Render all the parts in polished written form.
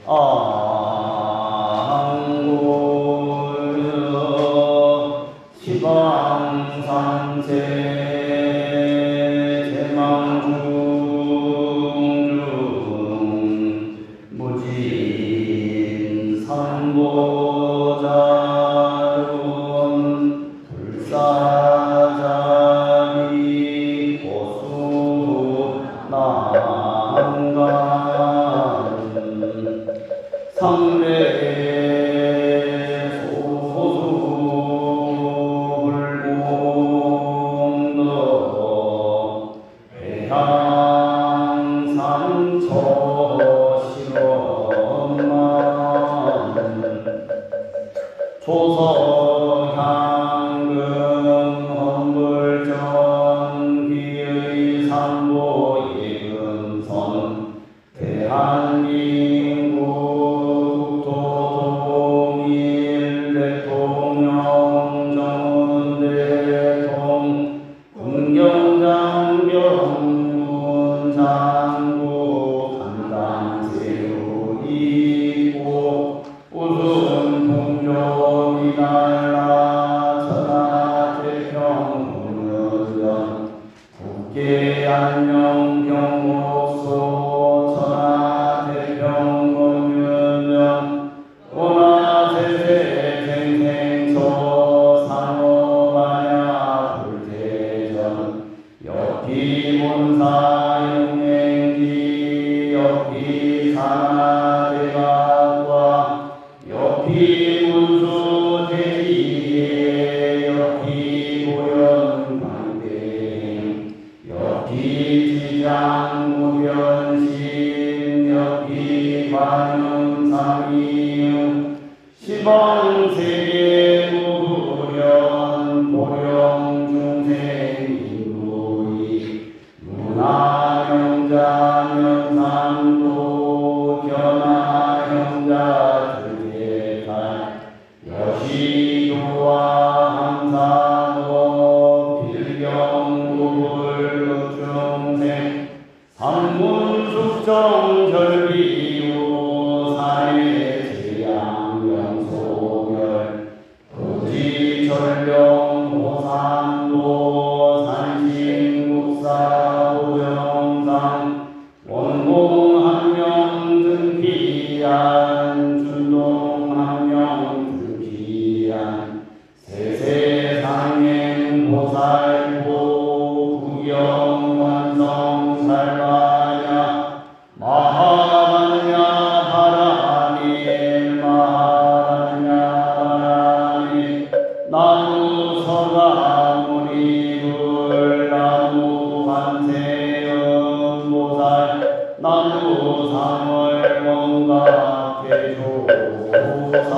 안고여 시방산세 제망중중 무진 산보자론 불사자비 고수 난간 상례 소소불공덕 해향산 처실엄만 조서향금 험불전기의 산보 예금선 대한민국 국토통일 대통령 정은대통 군경장병 장구 간당세우이고 웃음 동족이 날라 천하태평 국계 안녕 경목소 천하태평 공유령 오나세세 생생초 산호마야 불대전 역기본사 용행지 역기산하대각과 역기문수 대지에 역기고연 광대 역기지장무변신 역기관음상이응 시방세계무구련 보령중생인구이 문화형자면상도 견화형자 들계탈 여시교와 함사도 빌경구불급중생 삼문숙정 절비유 사회 제양명소멸 도지전령 호산도 산신국사 오영상 원공한명 등피한 준동한명 등피한 세세상행 보살보 구경완성 살바냐 마하바냐 바라니 마하바냐 바라니 나무 서가무리불 나무 관세음보살 나무 삼월건가 개조사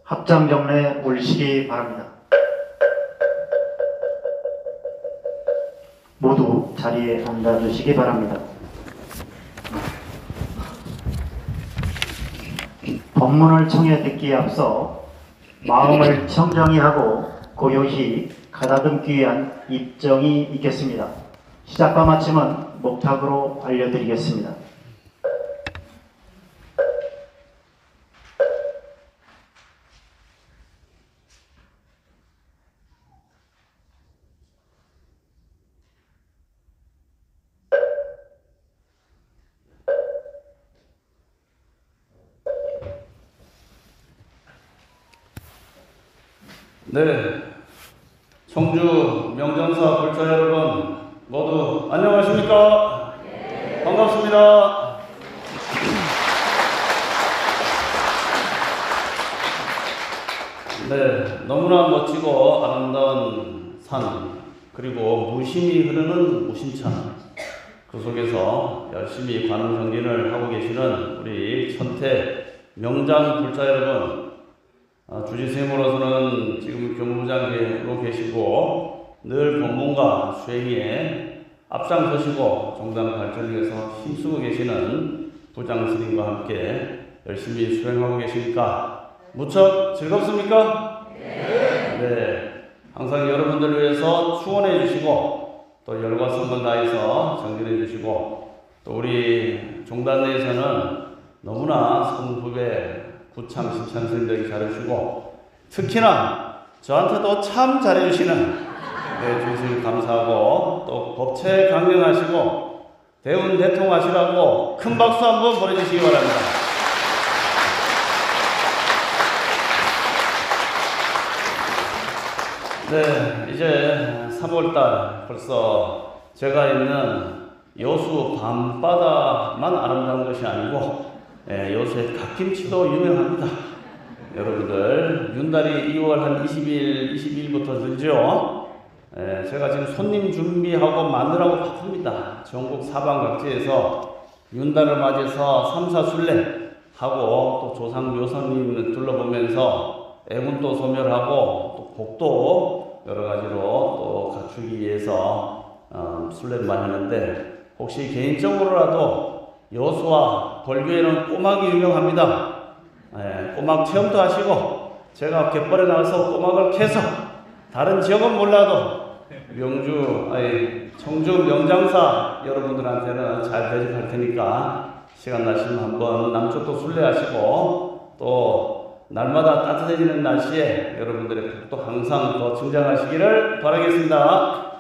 합장경례 올리시기 바랍니다. 모두 자리에 앉아주시기 바랍니다. 법문을 청해 듣기에 앞서 마음을 청정히 하고 고요히 가다듬기 위한 입정이 있겠습니다. 시작과 마침은 목탁으로 알려드리겠습니다. 네, 청주 명정사 불자 여러분 모두 안녕하십니까? 네. 반갑습니다. 네, 너무나 멋지고 아름다운 산, 그리고 무심히 흐르는 무심천, 그 속에서 열심히 관음 정진을 하고 계시는 우리 천태 명장 불자 여러분, 주지스님으로서는 지금 교무부장으로 계시고 늘 본문과 수행에 앞장서시고 종단 발전을 위해서 힘쓰고 계시는 부장 스님과 함께 열심히 수행하고 계십니까? 무척 즐겁습니까? 네. 항상 여러분들을 위해서 축원해 주시고 또 열과 성을 다해서 정진해 주시고 또 우리 종단 내에서는 너무나 성부배 구참 신찬 스님들이 잘해주시고 특히나 저한테도 참 잘해주시는 주님 감사하고 또 법체 강령하시고 대운 대통하시라고 큰 박수 한번 보내주시기 바랍니다. 네, 이제 3월달 벌써 제가 있는 여수 밤바다만 아름다운 것이 아니고 여수의 갓김치도 유명합니다. 여러분들 윤달이 2월 한 20일, 22일부터 들죠. 제가 지금 손님 준비하고 마느라고 바쁩니다. 전국 사방각지에서 윤달을 맞이해서 삼사순례 하고 또 조상 묘선님 둘러보면서 애군도 소멸하고 또 복도 여러 가지로 또 갖추기 위해서 순례를 많이 하는데 혹시 개인적으로라도 여수와 벌교에는 꼬막이 유명합니다. 꼬막 체험도 하시고 제가 갯벌에 나가서 꼬막을 캐서 다른 지역은 몰라도 청주 명장사 여러분들한테는 잘 대접할 테니까 시간 나시면 한번 남쪽도 순례하시고 또 날마다 따뜻해지는 날씨에 여러분들의 복도 항상 더 증장하시기를 바라겠습니다.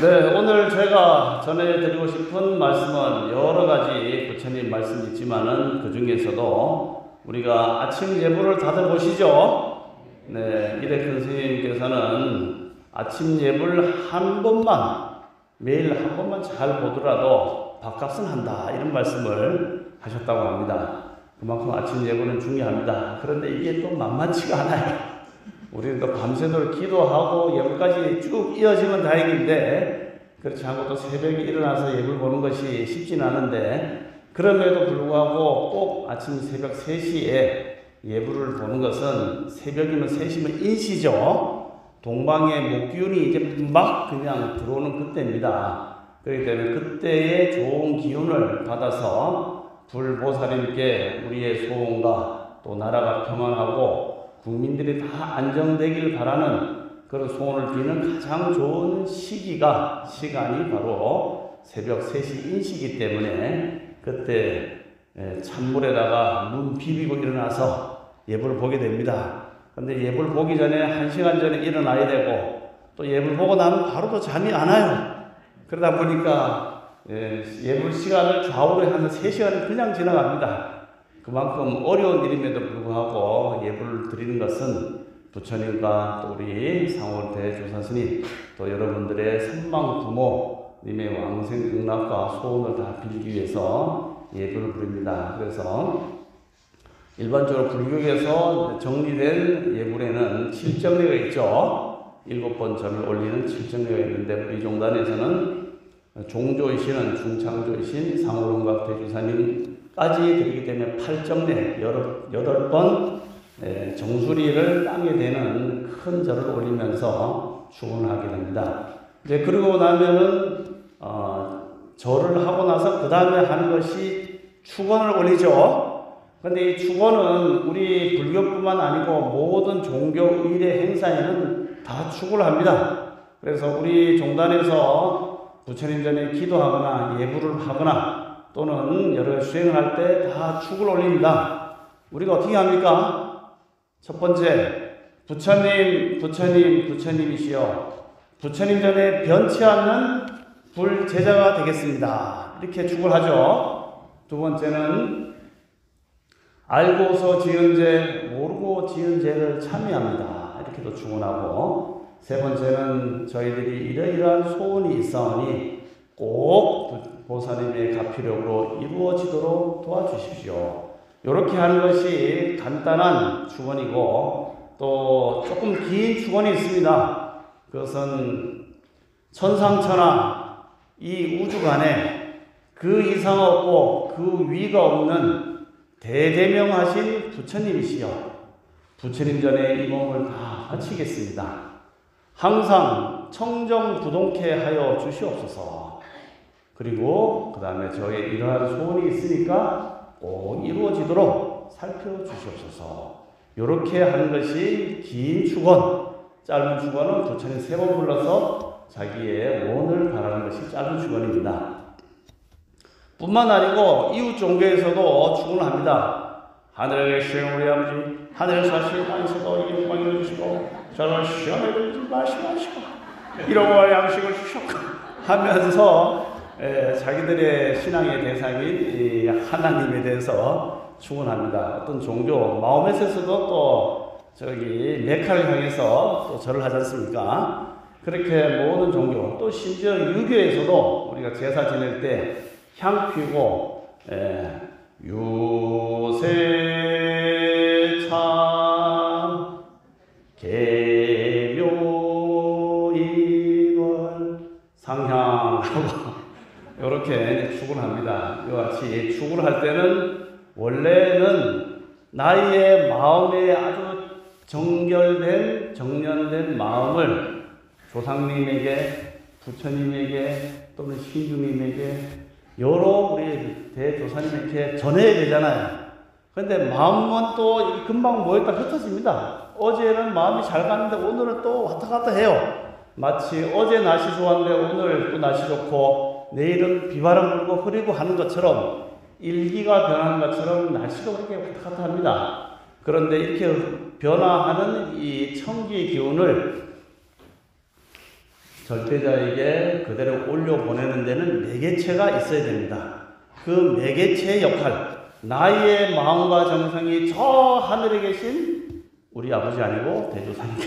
네, 오늘 제가 전해드리고 싶은 말씀은 여러 가지 부처님 말씀이 있지만은 그 중에서도 우리가 아침 예불을 다들 보시죠? 네, 이래큰 스님께서는 아침 예불 한 번만, 매일 한 번만 잘 보더라도 밥값은 한다. 이런 말씀을 하셨다고 합니다. 그만큼 아침 예불은 중요합니다. 그런데 이게 또 만만치가 않아요. 우리는 또 밤새도록 기도하고 예불까지 쭉 이어지면 다행인데 그렇지 않고 또 새벽에 일어나서 예불 보는 것이 쉽진 않은데 그럼에도 불구하고 꼭 아침 새벽 3시에 예불을 보는 것은 새벽이면 3시면 인시죠. 동방의 목기운이 이제 막 그냥 들어오는 그때입니다. 그렇기 때문에 그때의 좋은 기운을 받아서 불보살님께 우리의 소원과 또 나라가 평안하고 국민들이 다 안정되기를 바라는 그런 소원을 비는 가장 좋은 시간이 바로 새벽 3시 인시이기 때문에 그때 찬물에다가 눈 비비고 일어나서 예불을 보게 됩니다. 근데 예불 보기 전에 1시간 전에 일어나야 되고 또 예불 보고 나면 바로 또 잠이 안 와요. 그러다 보니까 예불 시간을 좌우로 한 3시간을 그냥 지나갑니다. 그만큼 어려운 일임에도 불구하고 예불을 드리는 것은 부처님과 또 우리 상월 대조사스님 또 여러분들의 선망 부모님의 왕생 극락과 소원을 다 빌기 위해서 예불을 부릅니다. 그래서 일반적으로 불교에서 정리된 예불에는 7정례가 있죠. 7번 점을 올리는 7정례가 있는데 우리 종단에서는 종조이시는 중창조이신 상월원각 대주사님까지 드리기 때문에 8정례 8번 정수리를 땅에 대는 큰 절을 올리면서 축원하게 됩니다. 이제 그러고 나면은 절을 하고 나서 그 다음에 하는 것이 축원을 올리죠. 근데 이 축원은 우리 불교뿐만 아니고 모든 종교 의례 행사에는 다 축을 합니다. 그래서 우리 종단에서 부처님 전에 기도하거나 예불을 하거나 또는 여러 수행을 할 때 다 축을 올립니다. 우리가 어떻게 합니까? 첫 번째, 부처님이시여 부처님 전에 변치 않는 불제자가 되겠습니다. 이렇게 축을 하죠. 두 번째는 알고서 지은 죄, 모르고 지은 죄를 참여합니다. 이렇게도 축원하고 세 번째는 저희들이 이러이러한 소원이 있사오니 꼭 보살님의 가피력으로 이루어지도록 도와주십시오. 이렇게 하는 것이 간단한 축원이고 또 조금 긴 축원이 있습니다. 그것은 천상천하 이 우주간에 그 이상 없고 그 위가 없는 대대명하신 부처님이시여 부처님 전에 이 몸을 다 바치겠습니다. 항상 청정부동케 하여 주시옵소서. 그리고 그 다음에 저의 이러한 소원이 있으니까 꼭 이루어지도록 살펴주시옵소서. 이렇게 하는 것이 긴 축원, 짧은 축원은 부처님 3번 불러서 자기의 원을 바라는 것이 짧은 축원입니다. 뿐만 아니고 이웃 종교에서도 축원을 합니다. 하늘에 계신 우리 아버지, 하늘에 사신 안에서도 영광을 주시고 저를 시험에 들지 마시고 이러고 양식을 주셨고 하면서 자기들의 신앙의 대상인 하나님에 대해서 축원합니다. 어떤 종교 마호메트에서도 또 저기 메카를 향해서 또 절을 하지 않습니까? 그렇게 모든 종교, 또 심지어 유교에서도 우리가 제사 지낼 때 향 피우고 유세차 계묘인월 상향하고 이렇게 축원합니다. 이와 같이 축원할 때는 원래는 나의 마음에 아주 정련된 마음을 조상님에게, 부처님에게 또는 신주님에게 여러 우리 대조사님에게 전해야 되잖아요. 그런데 마음은 또 금방 모였다 흩어집니다. 어제는 마음이 잘 갔는데 오늘은 또 왔다 갔다 해요. 마치 어제 날씨 좋았는데 오늘 또 날씨 좋고 내일은 비바람 불고 흐리고 하는 것처럼 일기가 변하는 것처럼 날씨도 그렇게 왔다 갔다 합니다. 그런데 이렇게 변화하는 이 청기 기운을 절대자에게 그대로 올려보내는 데는 매개체가 있어야 됩니다. 그 매개체의 역할, 나의 마음과 정성이 저 하늘에 계신 우리 아버지 아니고 대조사님께,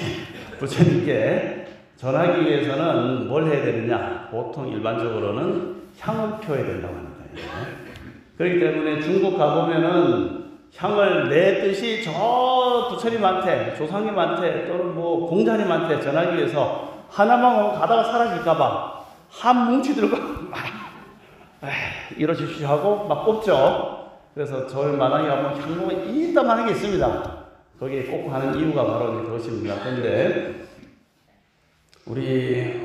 부처님께 전하기 위해서는 뭘 해야 되느냐? 보통 일반적으로는 향을 피워야 된다고 합니다. 그렇기 때문에 중국 가보면은 향을 내 뜻이 저 부처님한테, 조상님한테 또는 뭐 공자님한테 전하기 위해서 하나만 가다가 사라질까봐 한 뭉치 들고 이러십시오 하고 막 뽑죠. 그래서 절 마당에 가면 향로가 이따만한 게 있습니다. 거기에 꼭 하는 이유가 바로 그것입니다. 그런데 우리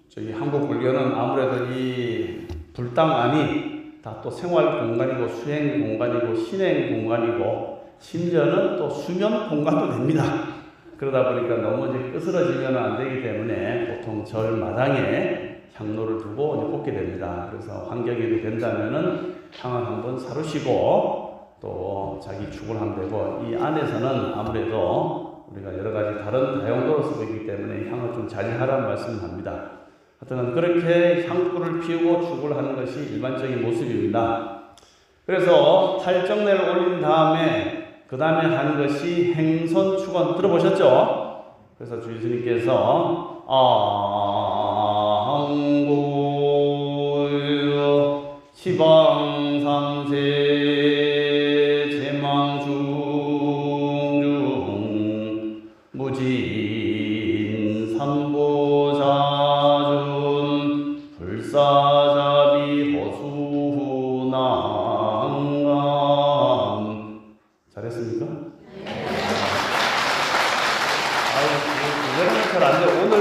저기 한국 불교는 아무래도 이 불당 안이 다 또 생활 공간이고 수행 공간이고 신행 공간이고 심지어는 또 수면 공간도 됩니다. 그러다 보니까 너무 이제 으스러지면 안 되기 때문에 보통 절 마당에 향로를 두고 이제 꽂게 됩니다. 그래서 환경이 된다면은 향을 한번 사르시고 또 자기 축을 하면 되고, 이 안에서는 아무래도 우리가 여러 가지 다른 다용도로 쓰고 있기 때문에 향을 좀 자제하라는 말씀을 합니다. 하여튼 그렇게 향불을 피우고 축을 하는 것이 일반적인 모습입니다. 그래서 팔정례를 올린 다음에 그 다음에 하는 것이 행선축원 들어보셨죠? 그래서 주의스님께서 항구 시방삼세 제망중중 무진 삼보자준 불사자비 호수난감. 잘했습니까? 아유, 잘 안 돼. 오늘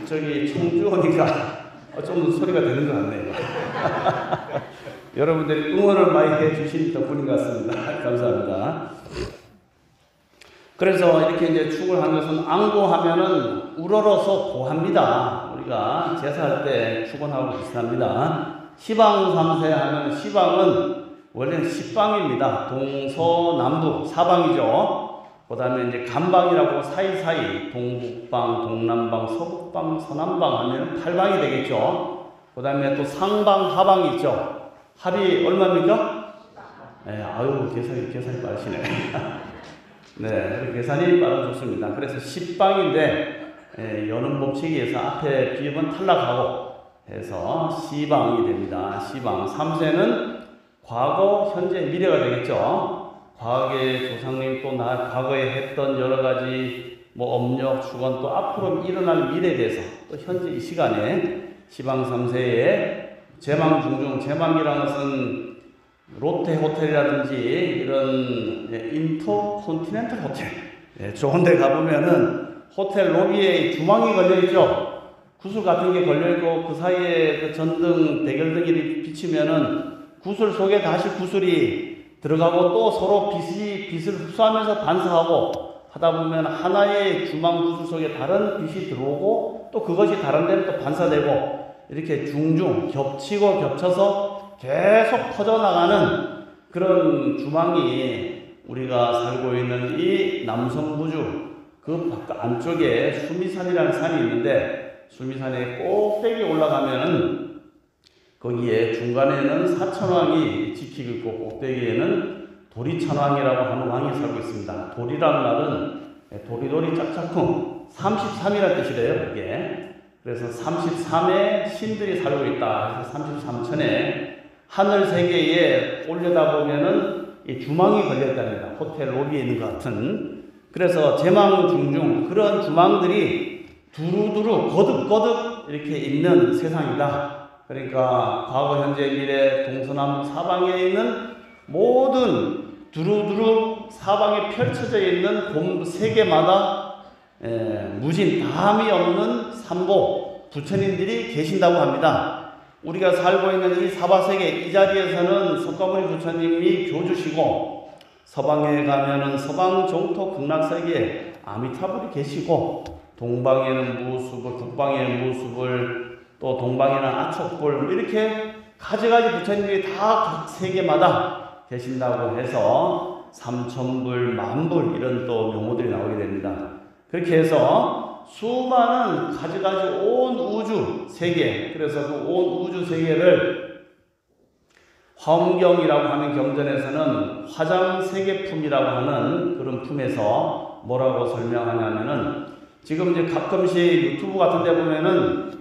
저기 청주 오니까 좀 소리가 되는 것 같네요. 여러분들이 응원을 많이 해주신 덕분인 것 같습니다. 감사합니다. 그래서 이렇게 이제 축을 하는 것은 앙고하면은 우러러서 고합니다. 우리가 제사할 때 축원하고 비슷합니다. 시방삼세 하면 시방은 원래는 십방입니다. 동서남북 사방이죠. 그 다음에 이제 간방이라고 사이사이 동북방, 동남방, 서북방, 서남방 하면 8방이 되겠죠. 그 다음에 또 상방, 하방이 있죠. 합이 얼마입니까? 네, 아유, 계산이 빠르시네. 네, 계산이 빠르면 좋습니다. 그래서 10방인데, 여는 법칙에서 앞에 비읍은 탈락하고 해서 시방이 됩니다. 시방. 3세는 과거, 현재, 미래가 되겠죠. 과거의 조상님 또 과거에 했던 여러 가지 뭐 업력, 축원 또 앞으로 일어날 미래에 대해서 또 현재 이 시간에 시방 3세에 제망중중, 제망이라는 것은 롯데 호텔이라든지 이런 인터컨티넨탈 호텔, 좋은 데 가보면은 호텔 로비에 주망이 걸려있죠. 구슬 같은 게 걸려있고 그 사이에 그 전등, 대결등이 비치면은 구슬 속에 다시 구슬이 들어가고 또 서로 빛을 흡수하면서 반사하고 하다 보면 하나의 주망 구슬 속에 다른 빛이 들어오고 또 그것이 다른 데로 또 반사되고 이렇게 중중 겹치고 겹쳐서 계속 퍼져나가는 그런 주망이 우리가 살고 있는 이 남성부주 그 안쪽에 수미산이라는 산이 있는데 수미산의 꼭대기 올라가면은 거기에 중간에는 사천왕이 지키고 있고 꼭대기에는 도리천왕이라고 하는 왕이 살고 있습니다. 도리라는 말은 도리도리 짝짝꿍 33이라는 뜻이래요. 이게 그래서 33의 신들이 살고 있다. 그래서 33천에 하늘 세계에 올려다보면은 이 주망이 걸려있답니다. 호텔 로비에 있는 것 같은. 그래서 제망 중중 그런 주망들이 두루두루 거듭거듭 이렇게 있는 세상이다. 그러니까 과거, 현재, 미래, 동서남북 사방에 있는 모든 두루두루 사방에 펼쳐져 있는 봄 세계마다 무진 다함이 없는 삼보 부처님들이 계신다고 합니다. 우리가 살고 있는 이 사바세계 이 자리에서는 석가모니 부처님이 교주시고 서방에 가면은 서방 정토 극락세계에 아미타불이 계시고 동방에는 무수불, 북방에는 무수불, 또 동방에는 아촉불 이렇게 가지가지 부처님들이 다 각 세계마다 계신다고 해서 삼천불, 만불 이런 또 명호들이 나오게 됩니다. 그렇게 해서 수많은 가지가지 온 우주 세계, 그래서 그 온 우주 세계를 화엄경이라고 하는 경전에서는 화장세계품이라고 하는 그런 품에서 뭐라고 설명하냐면은 지금 이제 가끔씩 유튜브 같은 데 보면은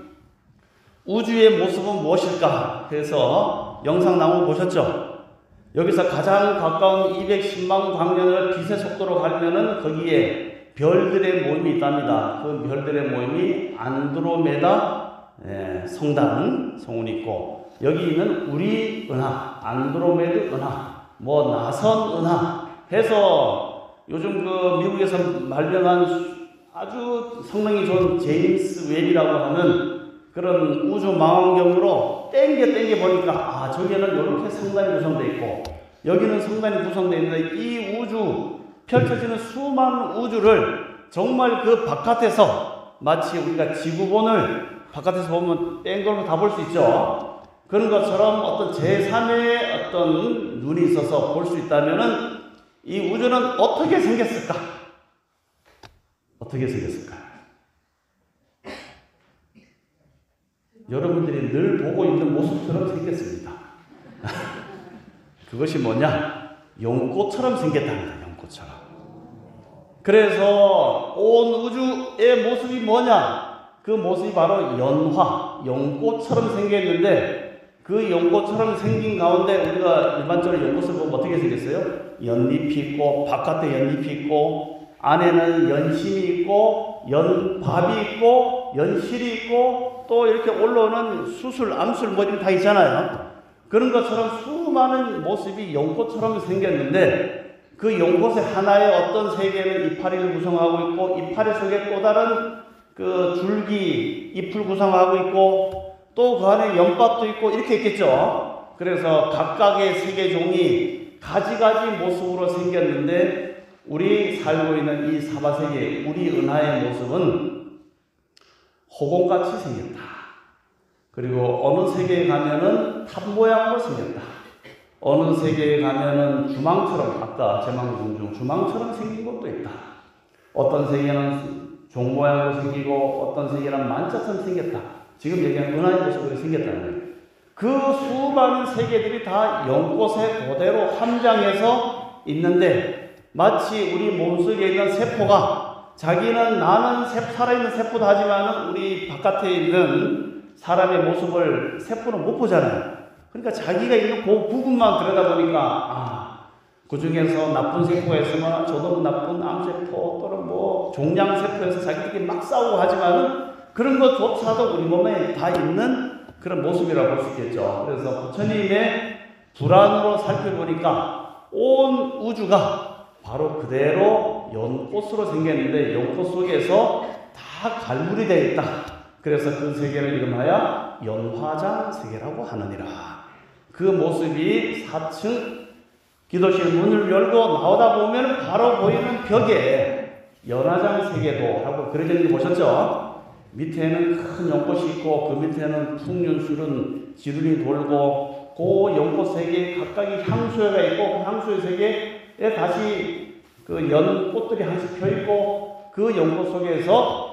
우주의 모습은 무엇일까 해서 영상 나온 거 보셨죠? 여기서 가장 가까운 210만 광년을 빛의 속도로 가려면은 거기에 별들의 모임이 있답니다. 그 별들의 모임이 안드로메다 성당, 성운이 있고 여기 있는 우리 은하, 안드로메드 은하, 뭐 나선 은하 해서 요즘 그 미국에서 발명한 아주 성능이 좋은 제임스 웹이라고 하는 그런 우주 망원경으로 땡겨 보니까 저기에는 이렇게 성단이 구성되어 있고 여기는 성단이 구성되어 있는데 이 우주 펼쳐지는 수많은 우주를 정말 그 바깥에서 마치 우리가 지구본을 바깥에서 보면 땡글로 다 볼 수 있죠. 그런 것처럼 어떤 제3의 어떤 눈이 있어서 볼 수 있다면은 이 우주는 어떻게 생겼을까? 어떻게 생겼을까? 여러분들이 늘 보고 있는 모습처럼 생겼습니다. 그것이 뭐냐? 연꽃처럼 생겼답니다. 연꽃처럼. 그래서 온 우주의 모습이 뭐냐? 그 모습이 바로 연화, 연꽃처럼 생겼는데 그 연꽃처럼 생긴 가운데 우리가 일반적으로 연꽃을 보면 어떻게 생겼어요? 연잎이 있고 바깥에 연잎이 있고 안에는 연심이 있고 연밥이 있고 연실이 있고 또 이렇게 올라오는 수술, 암술 뭐 이런 다 있잖아요. 그런 것처럼 수많은 모습이 연꽃처럼 생겼는데 그 연꽃의 하나의 어떤 세계는 이파리를 구성하고 있고 이파리 속에 또 다른 그 줄기, 잎을 구성하고 있고 또 그 안에 연밥도 있고 이렇게 있겠죠. 그래서 각각의 세계종이 가지가지 모습으로 생겼는데 우리 살고 있는 이 사바세계, 우리 은하의 모습은 호공같이 생겼다. 그리고 어느 세계에 가면은 탑 모양으로 생겼다. 어느 세계에 가면은 주망처럼, 아까 제망중중 주망처럼 생긴 것도 있다. 어떤 세계는 종 모양으로 생기고 어떤 세계는 만자처럼 생겼다. 지금 얘기한 은하의 모습으로 생겼다는 거예요. 그 수많은 세계들이 다 연꽃에 그대로 함장해서 있는데 마치 우리 몸속에 있는 세포가 자기는 나는 살아있는 세포다 하지만 우리 바깥에 있는 사람의 모습을 세포는 못 보잖아요. 그러니까 자기가 있는 그 부분만 들여다보니까 그 중에서 나쁜 세포가 있으면 저도 나쁜 암세포 또는 뭐 종양세포에서 자기들끼리 막 싸우고 하지만은 그런 것조차도 우리 몸에 다 있는 그런 모습이라고 볼 수 있겠죠. 그래서 부처님의 불안으로 살펴보니까 온 우주가 바로 그대로 연꽃으로 생겼는데 연꽃 속에서 다 갈물이 되어 있다. 그래서 그 세계를 이름하여 연화장 세계라고 하느니라. 그 모습이 4층 기도실 문을 열고 나오다 보면 바로 보이는 벽에 연화장 세계도 하고 그려져 있는 거 보셨죠? 밑에는 큰 연꽃이 있고 그 밑에는 풍륜수른 지run이 돌고 그 연꽃 세계에 각각의 향수가 있고 그 향수의 세계에 다시 그 연꽃들이 하나씩 펴있고 그 연꽃 속에서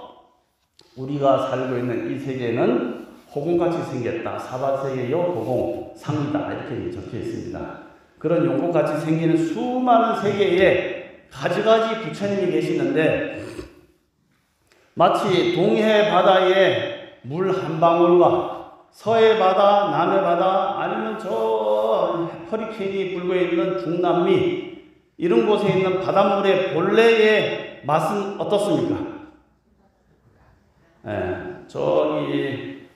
우리가 살고 있는 이 세계는 호공같이 생겼다. 사바세계요 호공상이다. 이렇게 적혀 있습니다. 그런 연꽃같이 생기는 수많은 세계에 가지가지 부처님이 계시는데 마치 동해 바다에 물 한 방울과 서해 바다, 남해 바다, 아니면 저 허리케인이 불고 있는 중남미 이런 곳에 있는 바닷물의 본래의 맛은 어떻습니까? 저기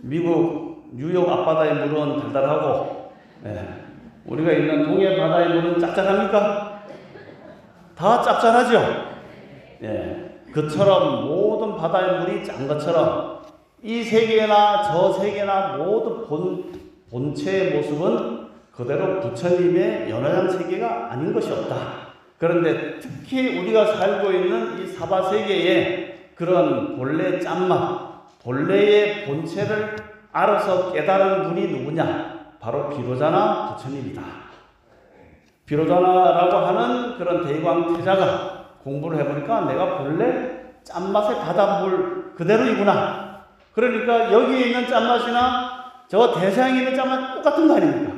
미국 뉴욕 앞바다의 물은 달달하고 우리가 있는 동해 바다의 물은 짭짤합니까? 다 짭짤하죠? 그처럼 모든 바다의 물이 짠 것처럼 이 세계나 저 세계나 모두 본체의 모습은 그대로 부처님의 연화장 세계가 아닌 것이 없다. 그런데 특히 우리가 살고 있는 이 사바세계에 그런 본래 짠맛, 본래의 본체를 알아서 깨달은 분이 누구냐? 바로 비로자나 부처님이다. 비로자나라고 하는 그런 대광태자가 공부를 해보니까 내가 본래 짠맛의 바닷물 그대로이구나. 그러니까 여기에 있는 짠맛이나 저 대서양에 있는 짠맛 똑같은 거 아닙니까?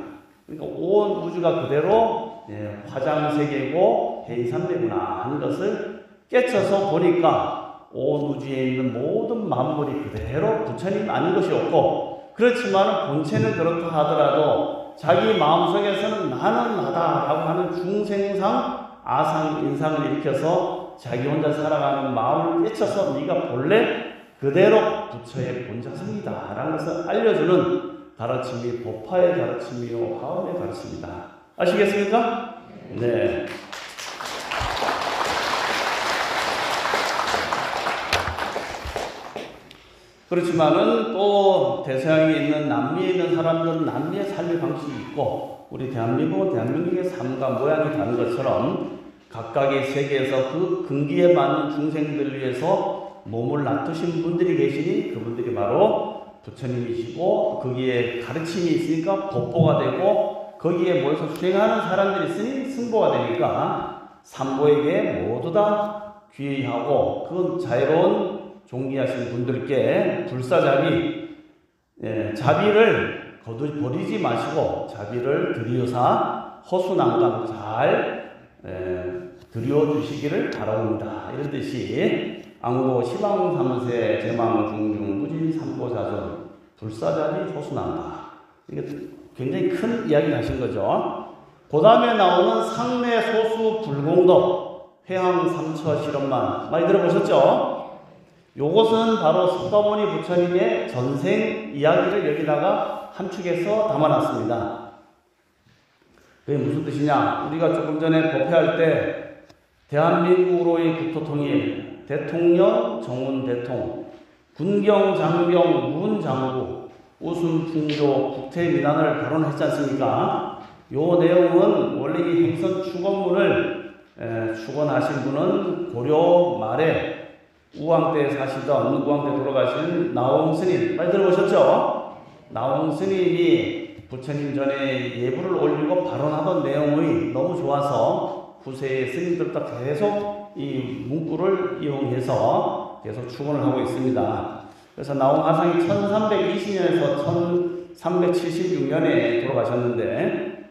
그러니까 온 우주가 그대로 화장세계고 해인삼대구나 하는 것을 깨쳐서 보니까 온 우주에 있는 모든 만물이 그대로 부처님 아닌 것이 없고 그렇지만 본체는 그렇다 하더라도 자기 마음속에서는 나는 나다라고 하는 중생상 아상, 인상을 일으켜서 자기 혼자 살아가는 마음을 깨쳐서 네가 본래 그대로 부처의 본자성이다 라는 것을 알려주는 가르침이 법화의 가르침이요 화엄의 가르침이다. 아시겠습니까? 네. 그렇지만은 또 대서양에 있는 남미에 있는 사람들은 남미의 삶의 방식이 있고 우리 대한민국은 대한민국의 삶과 모양이 다른 것처럼 각각의 세계에서 그 근기에 맞는 중생들을 위해서 몸을 놔두신 분들이 계시니 그분들이 바로 부처님이시고 거기에 가르침이 있으니까 법보가 되고 거기에 모여서 수행하는 사람들이 있으니 승보가 되니까 삼보에게 모두 다 귀의하고 그 자유로운 종기하신 분들께 불사자비 자비를 버리지 마시고 자비를 들이어사 허수난감 잘 들여주시기를 바랍니다. 이런 뜻이 앙고 시방삼세 제망중중 무진삼보자존 불사자비 허수난다. 이게 굉장히 큰 이야기를 하신 거죠. 그 다음에 나오는 상내 소수 불공덕 회항 삼처 실험만 많이 들어보셨죠? 요것은 바로 석가모니 부처님의 전생 이야기를 여기다가 함축해서 담아놨습니다. 그게 무슨 뜻이냐? 우리가 조금 전에 법회할 때 대한민국으로의 국토통일, 대통령, 정운대통, 군경, 장경, 문장구, 우순풍조, 국태민안을 발언했지 않습니까? 요 내용은 원래 이 행선 축원문을 축원하신 분은 고려 말에 우왕 때 사시던 우왕 때 돌아가신 나홍 스님 많이 들어보셨죠? 나홍 스님이 부처님 전에 예불을 올리고 발언하던 내용이 너무 좋아서 후세의 스님들도 계속 이 문구를 이용해서 계속 축원을 하고 있습니다. 그래서 나홍 화상이 1320년에서 1376년에 돌아가셨는데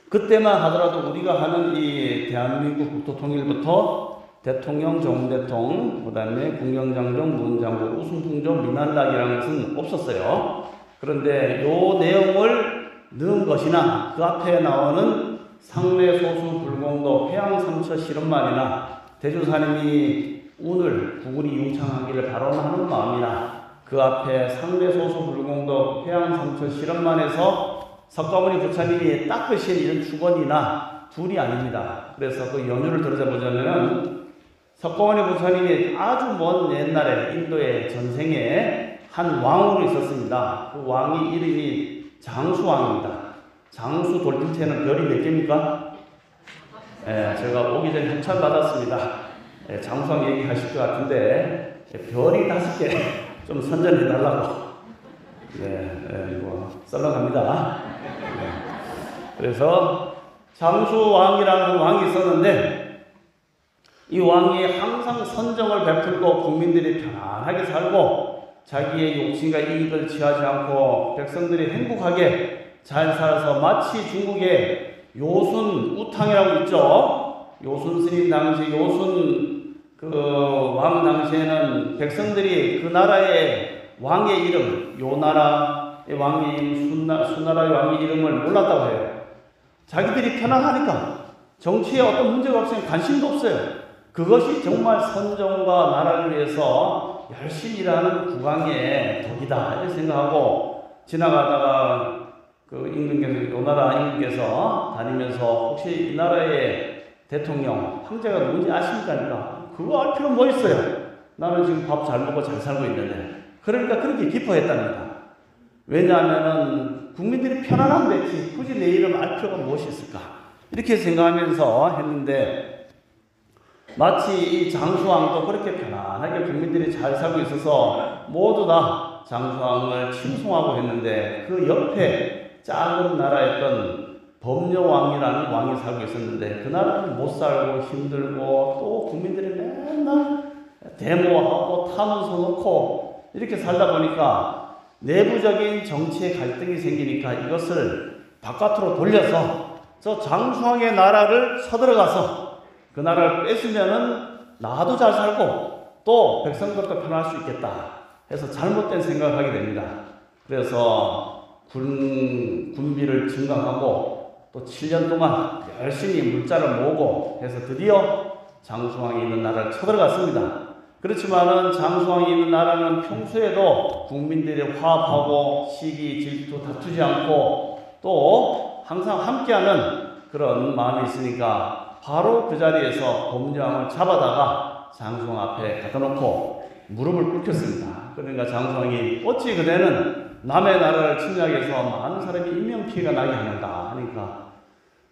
그때만 하더라도 우리가 하는 이 대한민국 국토통일부터 대통령, 정대통, 그 다음에 군경장정, 문장구, 우순풍조, 민한락이라는 것은 없었어요. 그런데 요 내용을 넣은 것이나 그 앞에 나오는 상례 소수 불공도 회양 삼처 실험만이나 대주사님이 오늘 구군이 융창하기를 발언하는 마음이나 그 앞에 상례 소수 불공도 회양 삼처 실험만에서 석가모니 부처님이 닦으신 이런 주번이나 둘이 아닙니다. 그래서 그 연유를 들어보자면은 석가모니 부처님이 아주 먼 옛날에 인도의 전생에 한 왕으로 있었습니다. 그 왕이 이름이 장수왕입니다. 장수 돌림체는 별이 몇 개입니까? 예, 제가 오기 전에 협찬 받았습니다. 예, 장수왕 얘기하실 것 같은데 별이 5개 좀 선전해 달라고. 네, 이거 썰렁합니다. 네. 그래서 장수왕이라는 왕이 있었는데 이 왕이 항상 선정을 베풀고 국민들이 편안하게 살고 자기의 욕심과 이익을 취하지 않고 백성들이 행복하게 잘 살아서 마치 중국의 요순 우탕이라고 있죠. 요순 스님 당시 요순 그 왕 당시에는 백성들이 그 나라의 왕의 이름, 요 나라의 왕의 이름, 수나라의 왕의 이름을 몰랐다고 해요. 자기들이 편안하니까 정치에 어떤 문제가 없으니 관심도 없어요. 그것이 정말 선정과 나라를 위해서 열심히 일하는 국왕의 덕이다 이렇게 생각하고 지나가다가 그 임금께서, 요 나라 임금께서 다니면서 혹시 이 나라의 대통령, 황제가 누군지 아십니까? 그러니까 그거 알 필요 뭐 있어요? 나는 지금 밥 잘 먹고 잘 살고 있는데. 그러니까 그렇게 기뻐했답니다. 왜냐하면 국민들이 편안한 데지 굳이 내 이름 알 필요가 무엇이 있을까? 이렇게 생각하면서 했는데 마치 이 장수왕도 그렇게 편안하게 국민들이 잘 살고 있어서 모두 다 장수왕을 칭송하고 했는데 그 옆에 작은 나라였던 법녀왕이라는 왕이 살고 있었는데 그 나라는 못 살고 힘들고 또 국민들이 맨날 데모하고 탄원서 놓고 이렇게 살다 보니까 내부적인 정치의 갈등이 생기니까 이것을 바깥으로 돌려서 저 장수왕의 나라를 쳐들어가서 그 나라를 뺏으면은 나도 잘 살고 또 백성들도 편할 수 있겠다 해서 잘못된 생각을 하게 됩니다. 그래서 군비를 증강하고 또 7년 동안 열심히 물자를 모으고 해서 드디어 장수왕이 있는 나라를 쳐들어갔습니다. 그렇지만은 장수왕이 있는 나라는 평소에도 국민들이 화합하고 시기, 질투 다투지 않고 또 항상 함께하는 그런 마음이 있으니까 바로 그 자리에서 법녀왕을 잡아다가 장수왕 앞에 갖다 놓고 무릎을 꿇겠습니다. 그러니까 장수왕이 어찌 그대는 남의 나라를 침략해서 많은 사람이 인명피해가 나게 하는가 하니까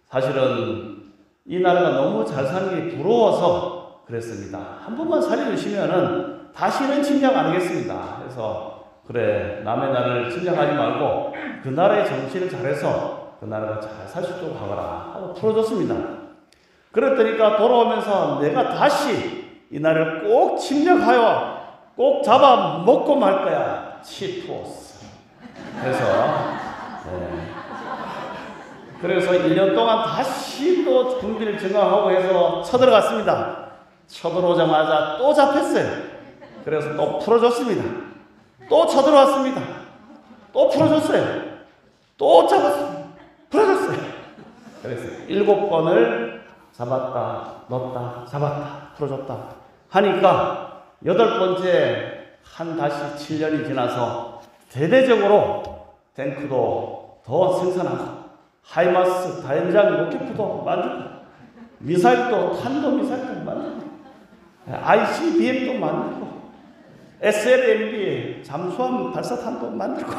사실은 이 나라가 너무 잘 사는 게 부러워서 그랬습니다. 한 번만 살려주시면은 다시는 침략 안 하겠습니다. 그래서 그래 남의 나라를 침략하지 말고 그 나라의 정치를 잘해서 그 나라가 잘 살 수 있도록 하거라 하고 풀어줬습니다. 그랬더니까 돌아오면서 내가 다시 이 나라를 꼭 침략하여 꼭 잡아 먹고 말 거야. 치토스. 그래서 1년 동안 다시 또 군비를 증강하고 해서 쳐들어갔습니다. 쳐들어오자마자 또 잡혔어요. 그래서 또 풀어줬습니다. 또 쳐들어왔습니다. 또 풀어줬어요. 또 잡았습니다. 풀어줬어요. 그래서 7번을 잡았다, 넣었다, 잡았다, 풀어줬다 하니까 8번째 다시 7년이 지나서 대대적으로 탱크도 더 생산하고 하이마스 다연장 로켓도 만들고 미사일도 탄도미사일도 만들고 ICBM도 만들고 SLMB 잠수함 발사탄도 만들고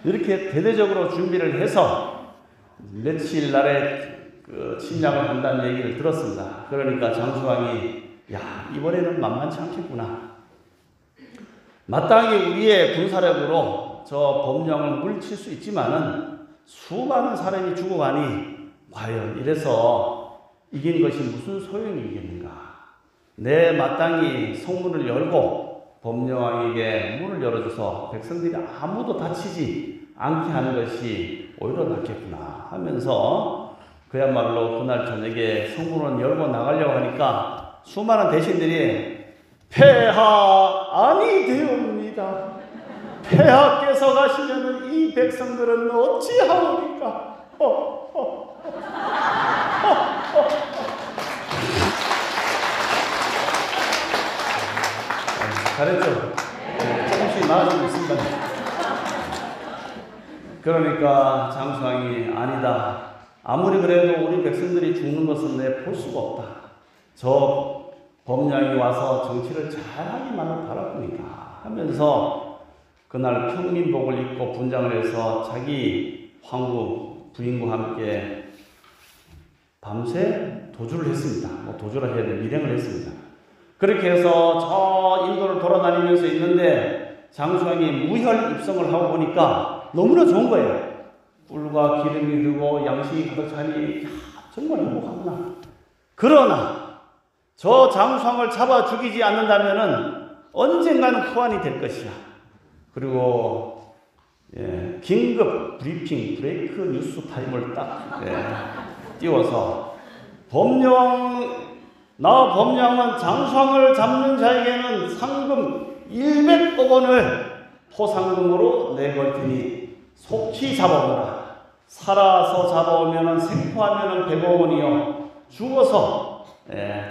이렇게 대대적으로 준비를 해서 며칠 날에 그 침략을 한다는 얘기를 들었습니다. 그러니까 장수왕이 야 이번에는 만만치 않겠구나. 마땅히 우리의 군사력으로 저 법령을 물칠 수 있지만은 수많은 사람이 죽어가니 과연 이래서 이긴 것이 무슨 소용이 있겠는가. 내 마땅히 성문을 열고 법령왕에게 문을 열어줘서 백성들이 아무도 다치지 않게 하는 것이 오히려 낫겠구나 하면서 그야말로 그날 저녁에 성문을 열고 나가려고 하니까 수많은 대신들이 폐하 아니 되옵니다. 폐하께서 가시면 이 백성들은 어찌하오리까? 잘했죠? 조금씩 나아지고 있습니다. 그러니까 장수왕이 아니다. 아무리 그래도 우리 백성들이 죽는 것은 내 볼 수가 없다. 저 범량이 와서 정치를 잘하기만을 바랄 뿐이다 하면서 그날 평민복을 입고 분장을 해서 자기 황후 부인과 함께 밤새 도주를 했습니다. 도주를 해야 돼 밀행을 했습니다. 그렇게 해서 저 인도를 돌아다니면서 있는데 장수왕이 무혈 입성을 하고 보니까 너무나 좋은 거예요. 꿀과 기름이 흐르고 양식이 가득 차니 정말 행복하구나. 그러나 저 장수왕을 잡아 죽이지 않는다면은 언젠가는 후환이 될 것이야. 그리고 긴급 브리핑 브레이크 뉴스 타임을 딱 띄워서 나 범령은 장수왕을 잡는 자에게는 상금 100억 원을 포상금으로 내걸 테니 속히 잡아오라. 살아서 잡아오면 생포하면 100억 원이요 죽어서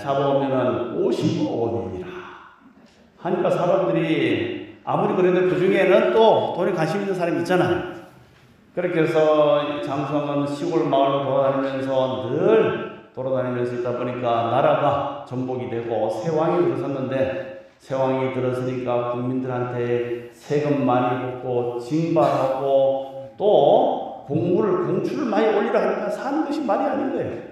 잡아오면 50억 원입니다 하니까 사람들이 아무리 그래도 그 중에는 또 돈에 관심 있는 사람이 있잖아요. 그렇게 해서 장수왕은 시골 마을로 돌아다니면서 있다 보니까 나라가 전복이 되고 새 왕이 들어섰는데 새 왕이 들어서니까 국민들한테 세금 많이 걷고 징발하고 또 공출을 많이 올리라 하니까 사는 것이 말이 아닌 거예요.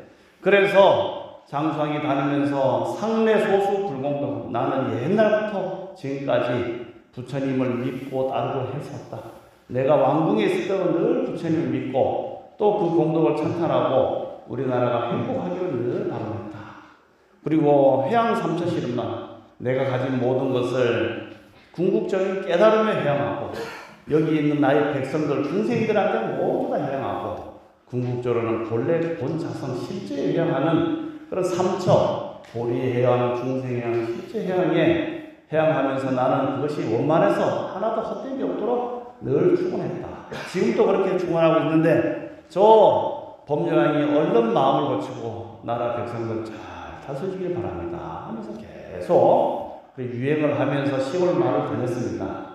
그래서 장수왕이 다니면서 상내 소수 불공동, 나는 옛날부터 지금까지 부처님을 믿고 따르고 했었다. 내가 왕궁에 있을 때는 늘 부처님을 믿고 또 그 공덕을 찬탄하고 우리나라가 행복하기를 늘 바랍니다. 그리고 해양 삼처실험만 내가 가진 모든 것을 궁극적인 깨달음에 해양하고 여기 있는 나의 백성들, 중생들한테 모두 다 해양하고 궁극적으로는 본래 본자성 실제에 해양하는 그런 삼처, 보리해양, 중생해양, 실제해양에 해양하면서 나는 그것이 원만해서 하나도 헛됨이 없도록 늘 충원했다. 지금도 그렇게 충원하고 있는데 저 범령왕이 얼른 마음을 고치고 나라 백성들 잘 다스리길 바랍니다 하면서 계속 유행을 하면서 시골 마을을 다녔습니다.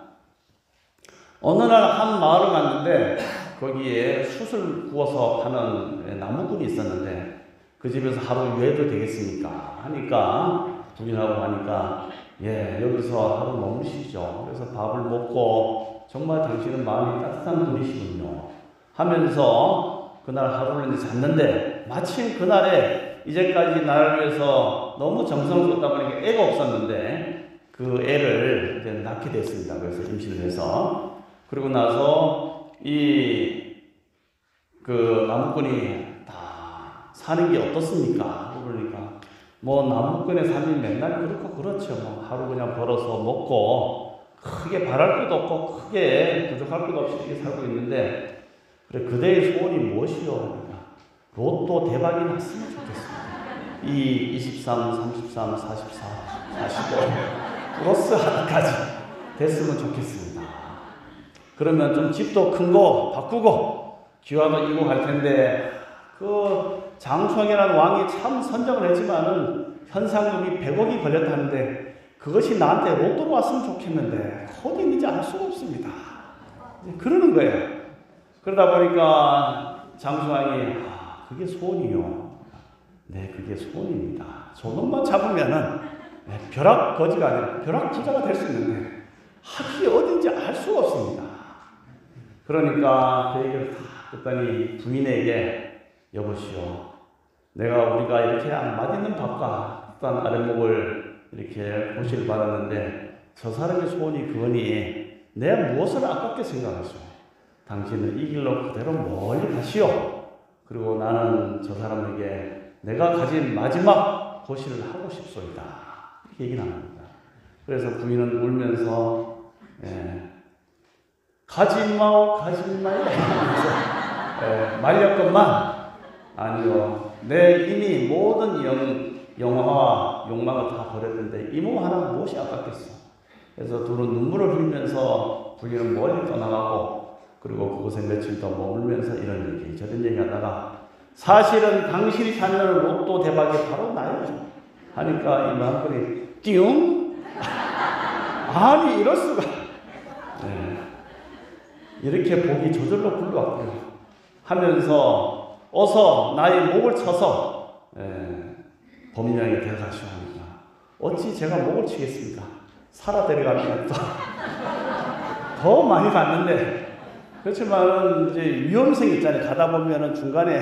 어느 날 한 마을을 갔는데 거기에 숯을 구워서 파는 나무꾼이 있었는데 그 집에서 하루 유해도 되겠습니까 하니까 부인하고 하니까 여기서 하루 머무시죠. 그래서 밥을 먹고 정말 당신은 마음이 따뜻한 분이시군요 하면서 그날 하루를 이제 잤는데 마침 그날에 이제까지 나를 위해서 너무 정성을 쏟다 보니까 애가 없었는데 그 애를 이제 낳게 됐습니다. 그래서 임신을 해서 그리고 나서 그 나무꾼이 다 사는 게 어떻습니까? 그러니까 나무꾼의 삶이 맨날 그렇고 그렇죠. 하루 그냥 벌어서 먹고 크게 바랄 것도 없고 크게 부족할 것도 없이 이렇게 살고 있는데 그래 그대의 소원이 무엇이요? 그러니까 로또 대박이 났으면 좋겠습니다. 23, 33, 44, 45 플러스 하나까지 됐으면 좋겠습니다. 그러면 좀 집도 큰 거 바꾸고 기와도 이고 갈 텐데 그 장수왕이라는 왕이 참 선정을 했지만은 현상금이 100억이 걸렸다는데 그것이 나한테 로또로 왔으면 좋겠는데 어디 있는지 알 수가 없습니다. 그러는 거예요. 그러다 보니까 장수왕이 그게 소원이요. 네, 그게 소원입니다. 저놈만 잡으면은 벼락 거지가 아니라 벼락 부자가 될 수 있는데 하기 어딘지 알 수가 없습니다. 그러니까 그 얘기를 다 듣더니 부인에게 여보시오, 우리가 이렇게 맛있는 밥과 따뜻한 아랫목을 이렇게 보시를 받았는데 저 사람의 소원이 그거니 내가 무엇을 아깝게 생각하시오? 당신은 이 길로 그대로 멀리 가시오. 그리고 나는 저 사람에게 내가 가진 마지막 고시를 하고 싶소이다. 이렇게 얘기를 합니다. 그래서 부인은 울면서 가지마오 가지마요 하면서 말렸건만 아니요, 내 이미 모든 영화와 욕망을 다 버렸는데 이 몸 하나 무엇이 아깝겠어. 그래서 둘은 눈물을 흘리면서 부인은 멀리 떠나가고 그리고 그곳에 며칠 더 머물면서 이런 얘기 저런 얘기 하다가 사실은 당신이 찾는 로또 대박이 바로 나요 하니까 이 마음꾼이 띵 아니 이럴 수가. 이렇게 복이 저절로 굴러왔고요. 하면서 어서 나의 목을 쳐서 법령이 되어가시오 하니까 어찌 제가 목을 치겠습니까? 살아 데려가면 더 많이 갔는데 그렇지만 이제 위험성이 있잖아요. 가다 보면은 중간에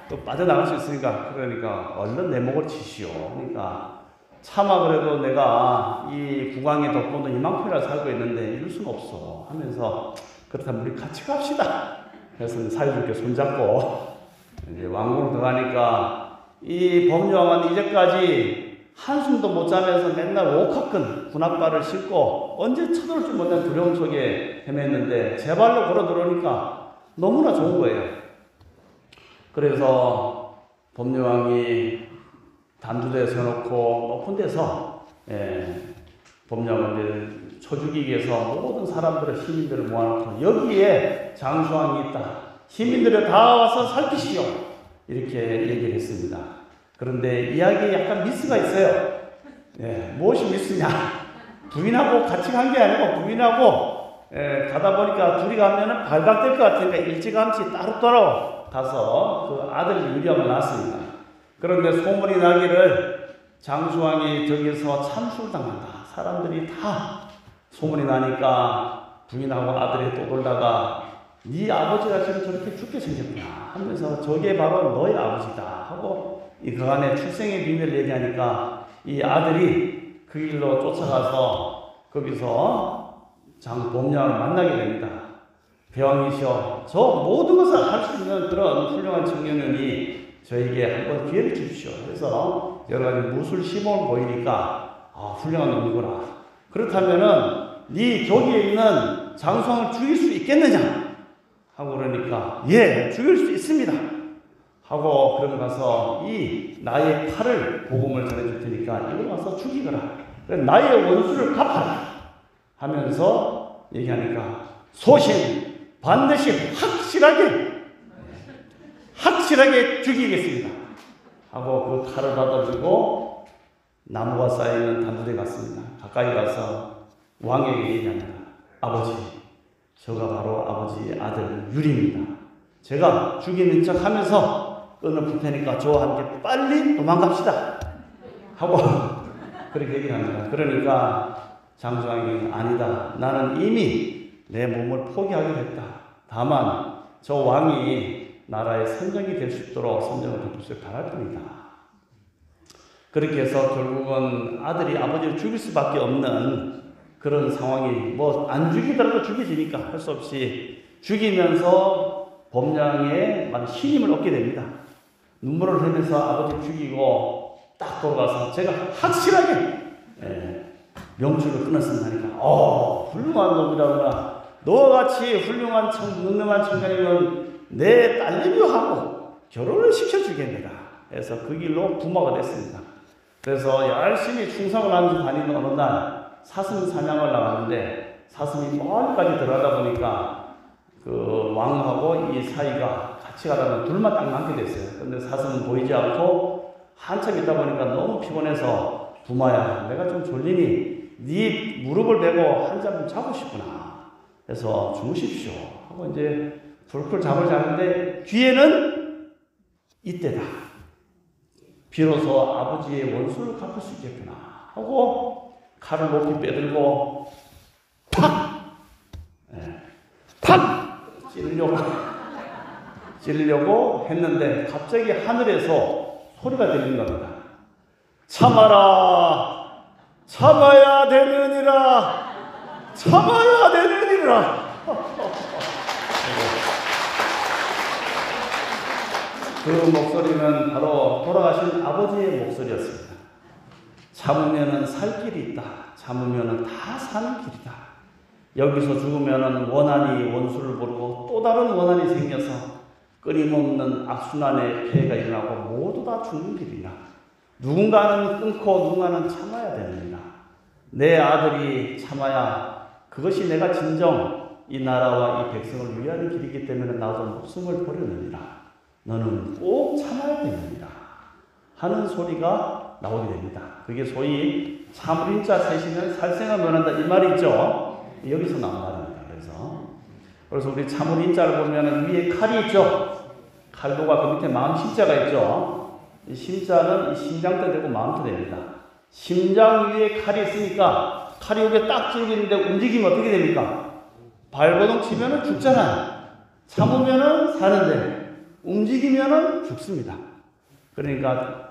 또 빠져나갈 수 있으니까 그러니까 얼른 내 목을 치시오. 그러니까 차마 그래도 내가 이 국왕의 덕분으로 이만큼이나 살고 있는데 이럴 수는 없어 하면서 그렇다면 우리 같이 갑시다. 그래서 사이좋게 손잡고 이제 왕궁으로 들어가니까 이 법령은 이제까지 한숨도 못 자면서 맨날 옥합근 군악발을 신고 언제 쳐들어올지 못한 두려움 속에 헤맸는데 제 발로 걸어 들어오니까 너무나 좋은 거예요. 그래서 법령왕이 단두대에 세워놓고 높은 데서 법령을 이제 쳐주기 위해서 모든 사람들을 시민들을 모아놓고 여기에 장수왕이 있다. 시민들을 다 와서 살피시오. 이렇게 얘기를 했습니다. 그런데 이야기에 약간 미스가 있어요. 무엇이 미스냐? 부인하고 같이 간 게 아니고 부인하고 가다 보니까 둘이 가면은 발각될 것 같으니까 일찌감치 따로따로 가서 그 아들 유리암을 낳았습니다. 그런데 소문이 나기를 장수왕이 저기서 참수를 당한다. 사람들이 다 소문이 나니까 부인하고 아들이 떠돌다가 네 아버지가 지금 저렇게 죽게 생겼구나 하면서 저게 바로 너의 아버지다 하고 이 그간의 출생의 비밀을 얘기하니까 이 아들이 그 길로 쫓아가서 거기서 장법령을 만나게 됩니다. 배왕이시여, 저 모든 것을 할 수 있는 그런 훌륭한 청년이 저에게 한번 기회를 주십시오. 그래서 여러 가지 무술 시범을 보이니까 훌륭한 놈이구나. 그렇다면은 네 격에 있는 장수왕을 죽일 수 있겠느냐? 하고 그러니까 죽일 수 있습니다. 하고 그럼 가서 이 나의 칼을 복음을 전해줄 테니까 이걸 와서 죽이거라. 나의 원수를 갚아라. 하면서 얘기하니까 소신 반드시 확실하게 죽이겠습니다. 하고 그 칼을 받아주고 나무가 쌓여있는 단두대에 갔습니다. 가까이 가서 왕에게 얘기합니다. 아버지, 저가 바로 아버지의 아들 유리입니다. 제가 죽이는 척 하면서 끈을 풀 테니까 저와 함께 빨리 도망갑시다. 하고 그렇게 얘기를 합니다. 그러니까 장수왕이 아니다. 나는 이미 내 몸을 포기하기로 했다. 다만 저 왕이 나라의 선정이 될 수 있도록 선정을 베풀 바랄 뿐이다. 그렇게 해서 결국은 아들이 아버지를 죽일 수밖에 없는 그런 상황이 뭐 안 죽이더라도 죽여지니까 할 수 없이 죽이면서 법령의 많은 신임을 얻게 됩니다. 눈물을 흘리면서 아버지를 죽이고 딱 돌아가서 제가 확실하게 명줄을 끊었습니다. 훌륭한 놈이라구나. 너와 같이 훌륭한 능력한 청년이면 내 딸내미하고 결혼을 시켜주겠느라 해서 그 길로 부모가 됐습니다. 그래서 열심히 충성을 하면서 다니는 어느 날 사슴 사냥을 나갔는데 사슴이 멀리까지 들어가다 보니까 그 왕하고 이 사이가 같이 가다가 둘만 딱 남게 됐어요. 근데 사슴은 보이지 않고 한참 있다 보니까 너무 피곤해서 부마야, 내가 좀 졸리니 네 무릎을 베고 한잠 좀 자고 싶구나 해서 주무십시오 하고 이제 불풀 잠을 자는데 뒤에는 이때다. 비로소 아버지의 원수를 갚을 수 있겠구나 하고 칼을 높이 빼들고 팍! 찌르려고 했는데 갑자기 하늘에서 소리가 들리는 겁니다. 참아라! 참아야 되느니라! 참아야 되느니라! 그 목소리는 바로 돌아가신 아버지의 목소리였습니다. 참으면은 살 길이 있다. 참으면은 다 사는 길이다. 여기서 죽으면은 원한이 원수를 부르고 또 다른 원한이 생겨서 끊임없는 악순환의 폐해가 일어나고 모두 다 죽는 길이다. 누군가는 끊고 누군가는 참아야 됩니다. 내 아들이 참아야 그것이 내가 진정 이 나라와 이 백성을 위하는 길이기 때문에 나도 목숨을 버리느니라. 너는 꼭 참아야 됩니다. 하는 소리가 나오게 됩니다. 그게 소위 참을인자 셋이면 살생을 면한다 이 말이 있죠. 여기서 나온 말입니다. 그래서 그래서 우리 참으로 인자를 보면 위에 칼이 있죠. 칼도가 그 밑에 마음 심자가 있죠. 이 심자는 이 심장도 되고 마음도 됩니다. 심장 위에 칼이 있으니까 칼이 여기에 딱 찔리는데 움직이면 어떻게 됩니까? 발버둥 치면은 죽잖아요. 참으면은 사는데 움직이면은 죽습니다. 그러니까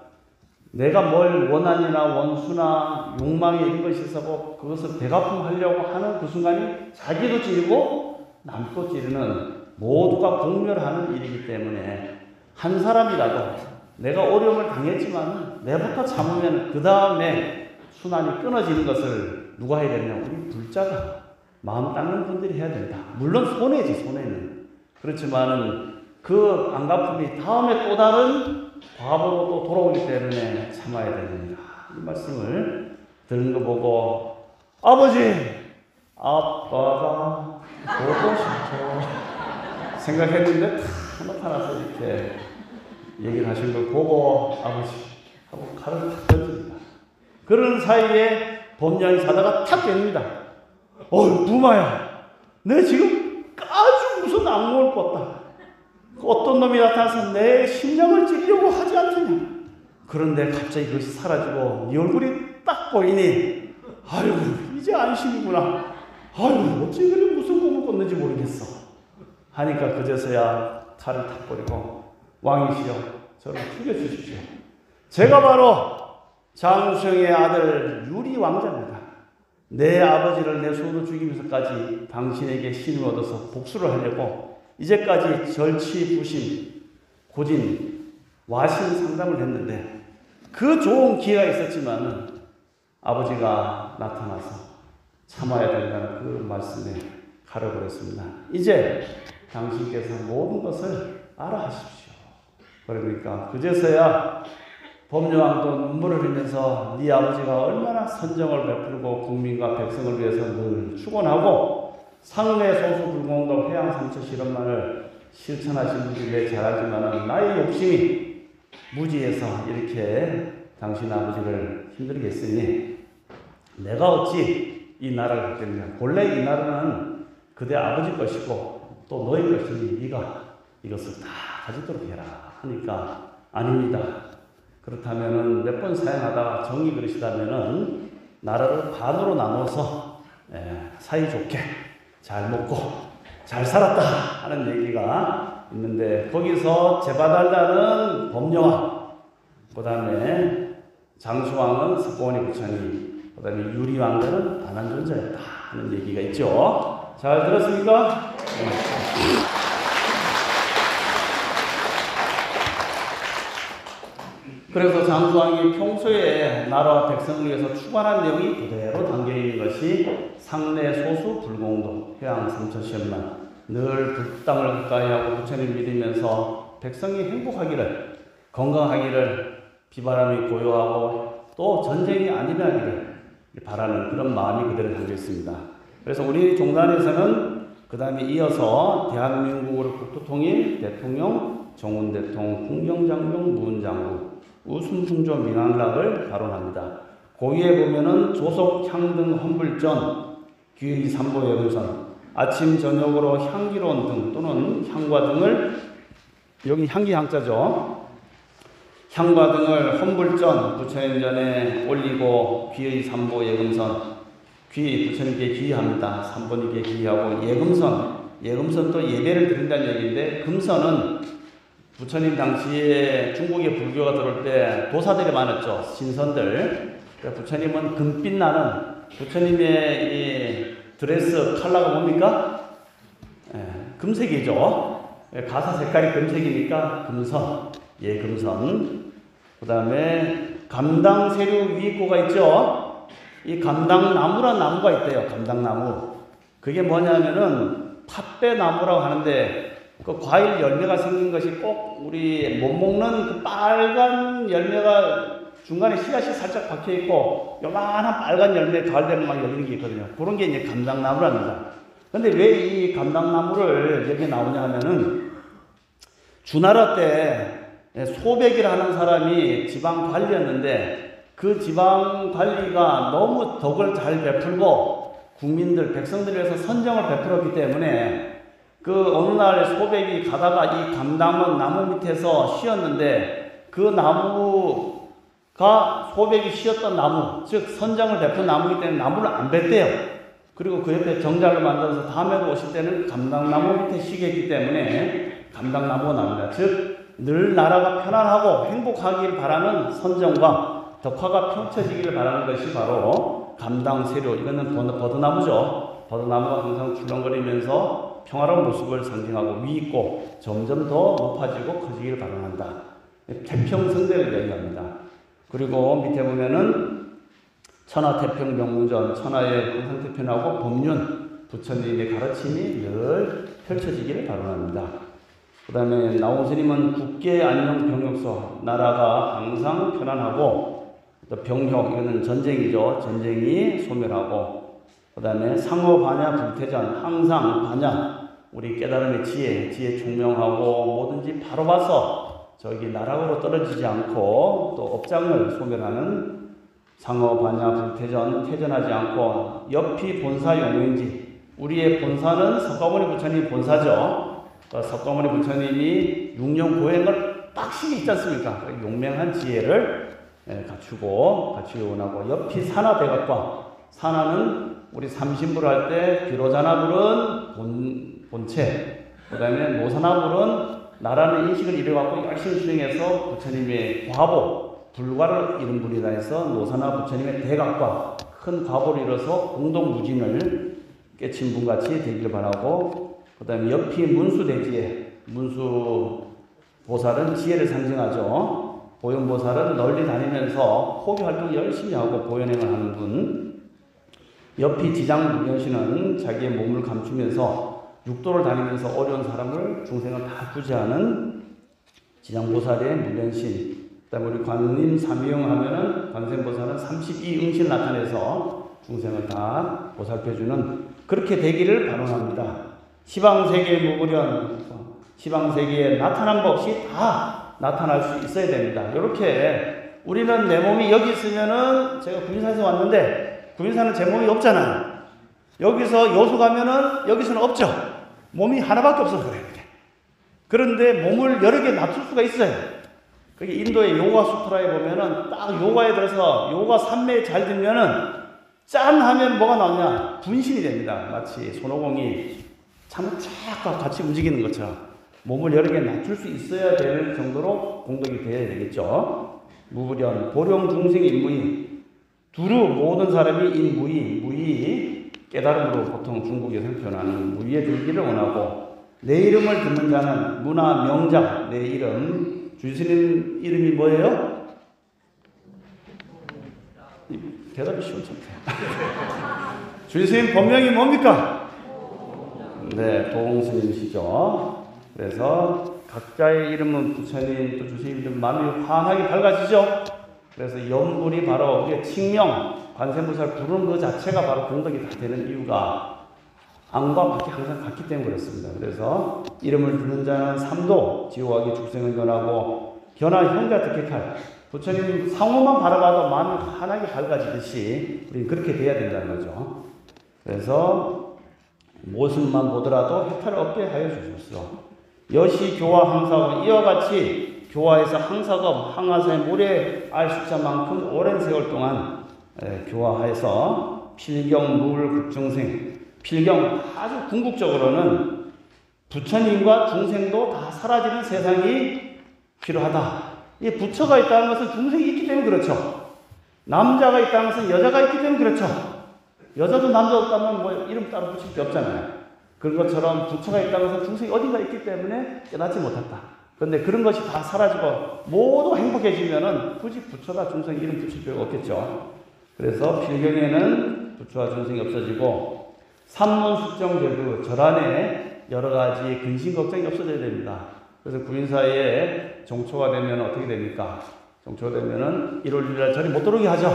내가 뭘 원한이나 원수나 욕망이 이런 것이 있어서 그것을 대갚음하려고 하는 그 순간이 자기도 찌르고 남도 찌르는 모두가 공멸하는 일이기 때문에 한 사람이라도 내가 어려움을 당했지만 내부터 참으면 그 다음에 순환이 끊어지는 것을 누가 해야 되냐? 우리 불자가 마음 닦는 분들이 해야 된다. 물론 손해지, 손해는. 그렇지만은 그 안갚음이 다음에 또 다른 과보로 또 돌아오기 때문에 참아야 됩니다. 이 말씀을 들은 거 보고 아버지, 아빠가 보고 싶어 생각했는데 다 나타나서 이렇게 얘기를 하신 걸 보고 아버지 하고 칼을 탁 던집니다. 그런 사이에 범냥이 사다가 탁 깹니다. 부마야, 내 지금 아주 무슨 악몽을 꿨다. 어떤 놈이 나타나서 내 심장을 찌려고 하지 않느냐. 그런데 갑자기 그것이 사라지고 네 얼굴이 딱 보이니 아이고 이제 안심이구나. 아이고 어찌 그래 무슨 꿈을 꿨는지 모르겠어 하니까 그제서야 칼을 탁 버리고 왕이시여 저를 죽여주십시오. 제가 바로 장수영의 아들 유리 왕자입니다. 내 아버지를 내 손으로 죽이면서까지 당신에게 신을 얻어서 복수를 하려고 이제까지 절치, 부심, 고진, 와신 상담을 했는데 그 좋은 기회가 있었지만 아버지가 나타나서 참아야 된다는 그 말씀에 칼을 버렸습니다. 이제 당신께서 모든 것을 알아하십시오. 그러니까 그제서야 법녀왕도 눈물을 흘리면서 네 아버지가 얼마나 선정을 베풀고 국민과 백성을 위해서 늘 축원하고 상내 소수 불공동 회양 삼처 실험만을 실천하신 분들이 왜 잘하지만 나의 욕심이 무지해서 이렇게 당신 아버지를 힘들게 했으니 내가 어찌 이 나라를 갖겠느냐. 본래 이 나라는 그대 아버지 것이고 또 너희 것이니 네가 이것을 다 가지도록 해라 하니까 아닙니다. 그렇다면은 몇 번 사용하다가 정이 그러시다면은 나라를 반으로 나눠서 사이좋게 잘 먹고 잘 살았다 하는 얘기가 있는데 거기서 제바달다는 법녀왕, 그 다음에 장수왕은 석고원의 부처님, 그 다음에 유리왕들은 안한존자였다 하는 얘기가 있죠. 잘 들었습니까? 그래서 장수왕이 평소에 나라와 백성을 위해서 추구하는 내용이 그대로 담겨있는 것이 상내 소수 불공동 회양 삼처시험만 늘 불땅을 가까이하고 부처님 믿으면서 백성이 행복하기를 건강하기를 비바람이 고요하고 또 전쟁이 안 일어나기를 바라는 그런 마음이 그대로 담겨있습니다. 그래서 우리 종단에서는 그 다음에 이어서 대한민국으로 국토통일 대통령 정운대통 풍경장병 무은장군 우순풍조 민왕락을 발언합니다. 고위에 보면은 조속 향등 헌불전 귀의 삼보 예금선 아침 저녁으로 향기로운 등 또는 향과 등을 여기 향기 향자죠. 향과 등을 헌불전 부처님전에 올리고 귀의 삼보 예금선 귀 부처님께 귀의합니다. 삼보님께 귀의하고 예금선 또 예배를 드린다는 얘기인데 금선은 부처님 당시에 중국에 불교가 들어올 때 도사들이 많았죠. 신선들. 부처님은 금빛 나는 부처님의 이 드레스 컬러가 뭡니까? 금색이죠. 가사 색깔이 금색이니까 금선, 예금선. 그 다음에 감당세류 위익고가 있죠. 이 감당나무란 나무가 있대요. 감당나무. 그게 뭐냐면은 팥배나무라고 하는데 그 과일 열매가 생긴 것이 꼭 우리 못 먹는 그 빨간 열매가 중간에 씨앗이 살짝 박혀 있고 요만한 빨간 열매 가을 되면 막 열리는 게 있거든요. 그런 게 이제 감당나무랍니다. 근데 왜 이 감당나무를 여기 나오냐 하면은 주나라 때 소백이라는 사람이 지방 관리였는데 그 지방 관리가 너무 덕을 잘 베풀고 국민들 백성들을 위해서 선정을 베풀었기 때문에 그 어느 날 소백이 가다가 이 감담은 나무 밑에서 쉬었는데 그 나무가 소백이 쉬었던 나무, 즉 선장을 베푼 나무이기 때문에 나무를 안 뱉대요. 그리고 그 옆에 정자를 만들어서 다음에도 오실 때는 감당나무 밑에 쉬겠기 때문에 감당나무가 나옵니다. 즉 늘 나라가 편안하고 행복하길 바라는 선정과 덕화가 펼쳐지기를 바라는 것이 바로 감당세료, 이거는 버드나무죠. 버드나무가 항상 출렁거리면서 평화로운 모습을 상징하고 위있고 점점 더 높아지고 커지기를 바란다. 태평성대를 이야기합니다. 그리고 밑에 보면은 천하태평명무전, 천하의 항상태평하고 법륜, 부처님의 가르침이 늘 펼쳐지기를 바랍니다. 그 다음에 나홍스님은 국계 안녕 병역서, 나라가 항상 편안하고, 또 병혁, 이거는 전쟁이죠. 전쟁이 소멸하고, 그 다음에 상호반야 불태전, 항상 반야, 우리 깨달음의 지혜 총명하고 뭐든지 바로 봐서 저기 나락으로 떨어지지 않고 또 업장을 소멸하는 상호반야 불태전, 퇴전하지 않고 옆이 본사 용맹지, 우리의 본사는 석가모니 부처님 본사죠. 석가모니 부처님이 육령 고행을 빡시게 있지 않습니까? 용맹한 지혜를 갖추고 원하고, 옆이 산하대각과, 산하는 우리 삼신불 할 때 비로자나불은 본체, 그 다음에 노사나불은 나라는 인식을 이뤄갖고 열심히 수행해서 부처님의 과보, 불과를 이룬 분이라 해서 노사나 부처님의 대각과 큰 과보를 이뤄서 공동무진을 깨친 분같이 되기를 바라고, 그 다음에 옆이 문수대지혜, 문수보살은 지혜를 상징하죠. 보현보살은 널리 다니면서 호기활동 열심히 하고 보현행을 하는 분. 옆이 지장무변신은 자기의 몸을 감추면서 육도를 다니면서 어려운 사람을, 중생을 다 구제하는 지장보살의 무변신. 그 다음에 우리 관님 삼위영 하면은 관세음보살은 32응신 나타내서 중생을 다 보살펴주는, 그렇게 되기를 바람합니다. 시방세계 무구련, 시방세계에 나타난 법 없이 다 나타날 수 있어야 됩니다. 이렇게 우리는 내 몸이 여기 있으면은, 제가 구민사에서 왔는데 구민사는 제 몸이 없잖아요. 여기서 여수 가면은 여기서는 없죠. 몸이 하나밖에 없어서 그래요. 그런데 몸을 여러 개 놔둘 수가 있어요. 그게 인도의 요가 수트라에 보면은 딱 요가에 들어서 요가 삼매에 잘 들면은 짠 하면 뭐가 나오냐? 분신이 됩니다. 마치 손오공이 참착과 같이 움직이는 것처럼 몸을 여러 개 낮출 수 있어야 될 정도로 공덕이 되어야 되겠죠. 무불연, 보령 중생 인무이, 두루 모든 사람이 인무이, 무이, 깨달음으로 보통 중국에서 표현하는 무위에 들기를 원하고, 내 이름을 듣는 자는 문화 명자, 내 이름, 주스님 이름이 뭐예요? 대답이 쉬운 척해요. 주스님 본명이 뭡니까? 네, 도홍스님이시죠. 그래서 각자의 이름은 부처님, 또 주스님 이름, 마음이 환하게 밝아지죠. 그래서 염불이 바로 우리의 칭명, 관세음보살 부르는 그 자체가 바로 공덕이 다 되는 이유가 안과 밖이 항상 같기 때문에 그렇습니다. 그래서 이름을 듣는 자는 삼도, 지호하기 죽생을 견하고, 견하 형자 득획할, 부처님 상호만 바라봐도 마음이 환하게 밝아지듯이 우리는 그렇게 돼야 된다는 거죠. 그래서 모습만 보더라도 해탈을 얻게 하여 주십시오. 여시 교화 항사금, 이와 같이 교화에서 항사금, 항하사의 모래 알 숫자만큼 오랜 세월 동안 교화해서 필경, 물, 극중생, 필경, 아주 궁극적으로는 부처님과 중생도 다 사라지는 세상이 필요하다. 이 부처가 있다는 것은 중생이 있기 때문에 그렇죠. 남자가 있다는 것은 여자가 있기 때문에 그렇죠. 여자도 남자 없다면 뭐 이름 따로 붙일 게 없잖아요. 그런 것처럼 부처가 있다는 것은 중생이 어딘가 있기 때문에 깨닫지 못했다. 그런데 그런 것이 다 사라지고 모두 행복해지면은 굳이 부처가 중생 이름 붙일 필요가 없겠죠. 그래서 필경에는 부처와 중생이 없어지고, 삼문숙정절그, 절 안에 여러 가지 근심 걱정이 없어져야 됩니다. 그래서 구인사에 종초가 되면 어떻게 됩니까? 종초가 되면은 1월 1일 절이 못 들어오게 하죠.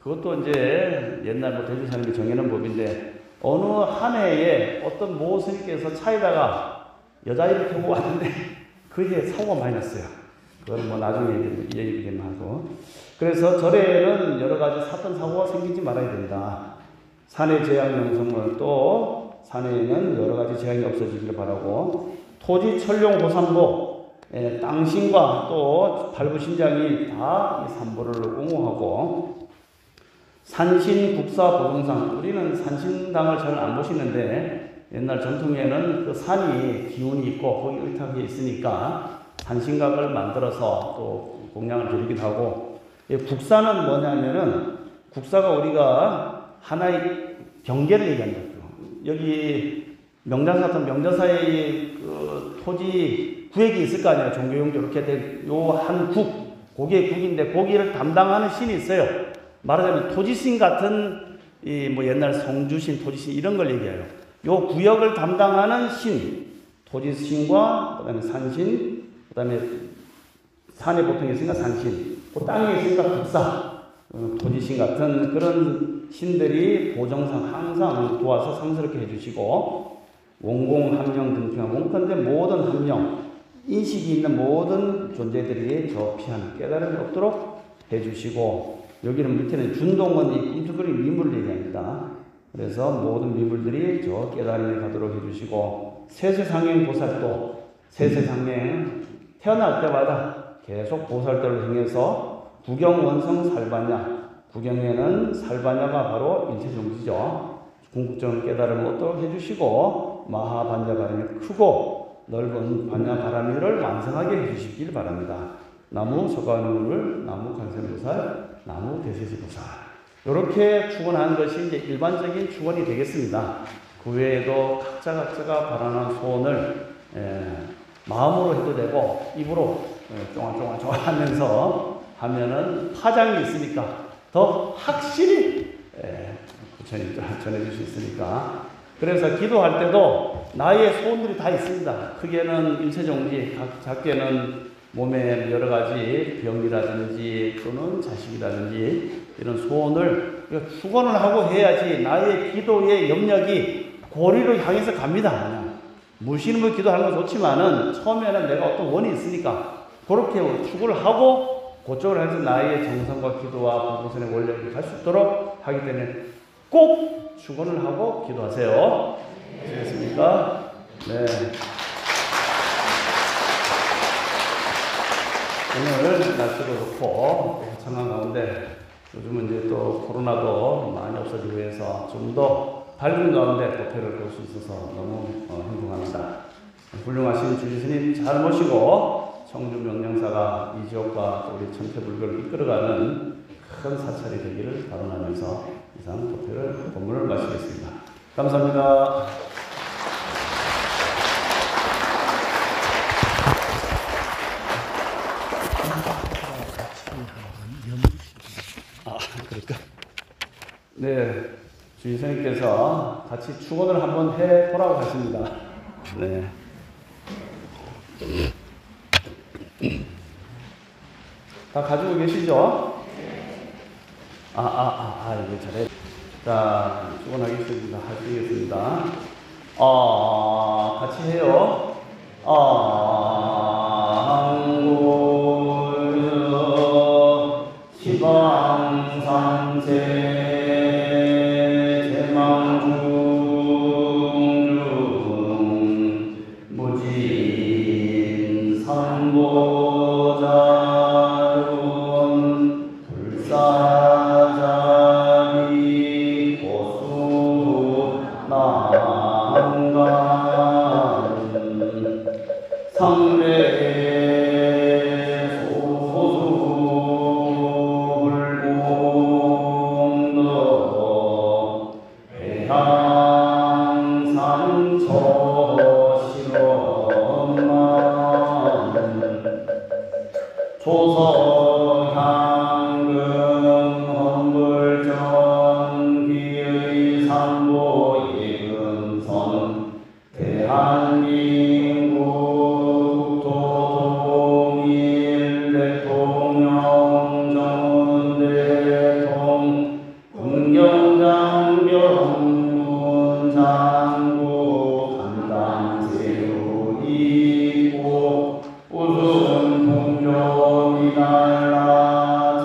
그것도 이제 옛날 대주사님이 정해놓은 법인데, 어느 한 해에 어떤 모 스님께서 차에다가 여자애를 태우고 왔는데 그 해에 사고가 많이 났어요. 그건 뭐 나중에 얘기하고. 그래서 절에는 여러 가지 사건 사고가 생기지 말아야 된다. 산의 재앙 명성을 또 산에는 여러 가지 재앙이 없어지기를 바라고, 토지 천룡 고산보, 땅신과 또 발부신장이 다 이 산보를 옹호하고, 산신 국사 보동상, 우리는 산신당을 잘 안 보시는데 옛날 전통에는 그 산이 기운이 있고 거기 의탁이 있으니까 산신각을 만들어서 또 공양을 드리기도 하고, 국사는 뭐냐면은 국사가 우리가 하나의 경계를 얘기하는 거죠. 여기 명자사 같은 명자사의 그 토지 구획이 있을 거 아니에요. 종교용지 이렇게 된 요 한 국, 고기의 국인데 고기를 담당하는 신이 있어요. 말하자면 토지신 같은 이 뭐 옛날 성주신, 토지신 이런 걸 얘기해요. 요 구역을 담당하는 신, 토지신과 그다음에 산신, 그다음에 산에 보통 있으니까 산신, 그 땅에 있으니까 국사, 토지신 같은 그런 신들이 보정상 항상 도와서 상스럽게 해주시고, 원공함령 등평, 원컨대 모든 함령, 인식이 있는 모든 존재들이 저 피하는 깨달음이 없도록 해주시고, 여기는 밑에는 준동은 이 꿈틀거리는 미물을 얘기합니다. 그래서 모든 미물들이 저 깨달음에 가도록 해주시고, 세세상행 보살도, 세세상행 태어날 때마다 계속 보살도를 행해서 구경원성 살바냐, 구경에는 살바냐가 바로 인체종지죠. 궁극적인 깨달음을 얻도록 해주시고, 마하반야바람이 크고 넓은 반야바람이를 완성하게 해주시길 바랍니다. 나무 서가누를, 나무 관세음보살, 나무 대세지보살, 이렇게 축원하는 것이 이제 일반적인 축원이 되겠습니다. 그 외에도 각자가 바라는 소원을 마음으로 해도 되고 입으로 쫑알쫑알 하면서 하면은 파장이 있으니까 더 확실히 부처님 전해줄 수 있으니까. 그래서 기도할 때도 나의 소원들이 다 있습니다. 크게는 일체종지, 작게는 몸에 여러 가지 병이라든지 또는 자식이라든지 이런 소원을 축원을 하고 해야지 나의 기도의 영역이 고리로 향해서 갑니다. 그냥 무심으로 기도하는 건 좋지만은 처음에는 내가 어떤 원이 있으니까 그렇게 축원을 하고 그쪽으로 해서 나의 정성과 기도와 부부선의 원력을 갈 수 있도록 하기 때문에 꼭 축원을 하고 기도하세요. 아시겠습니까? 네. 오늘 날씨도 좋고 화창한 가운데 요즘은 이제 또 코로나도 많이 없어지고 해서 좀 더 밝은 가운데 법회를 볼 수 있어서 너무 행복합니다. 훌륭하신 주지스님 잘 모시고 청주 명령사가 이 지역과 우리 천태불교를 이끌어가는 큰 사찰이 되기를 발언하면서 이상 법회를 본문을 마치겠습니다. 감사합니다. 그럴까? 네, 주의선생님께서 같이 축원을 한번 해보라고 하십니다. 네. 다 가지고 계시죠? 이거 잘해. 자, 축원하겠습니다. 하시겠습니다. 같이 해요. 한국 지방산세 제망중중 무진 산보자룬 불사자비 고수 난간 상례 조서향금 헌불전기의 삼보이금선 대한민국 국토통일 대통령 정은대통 문경장병 장구 간당세우이고 우승 동조 이날라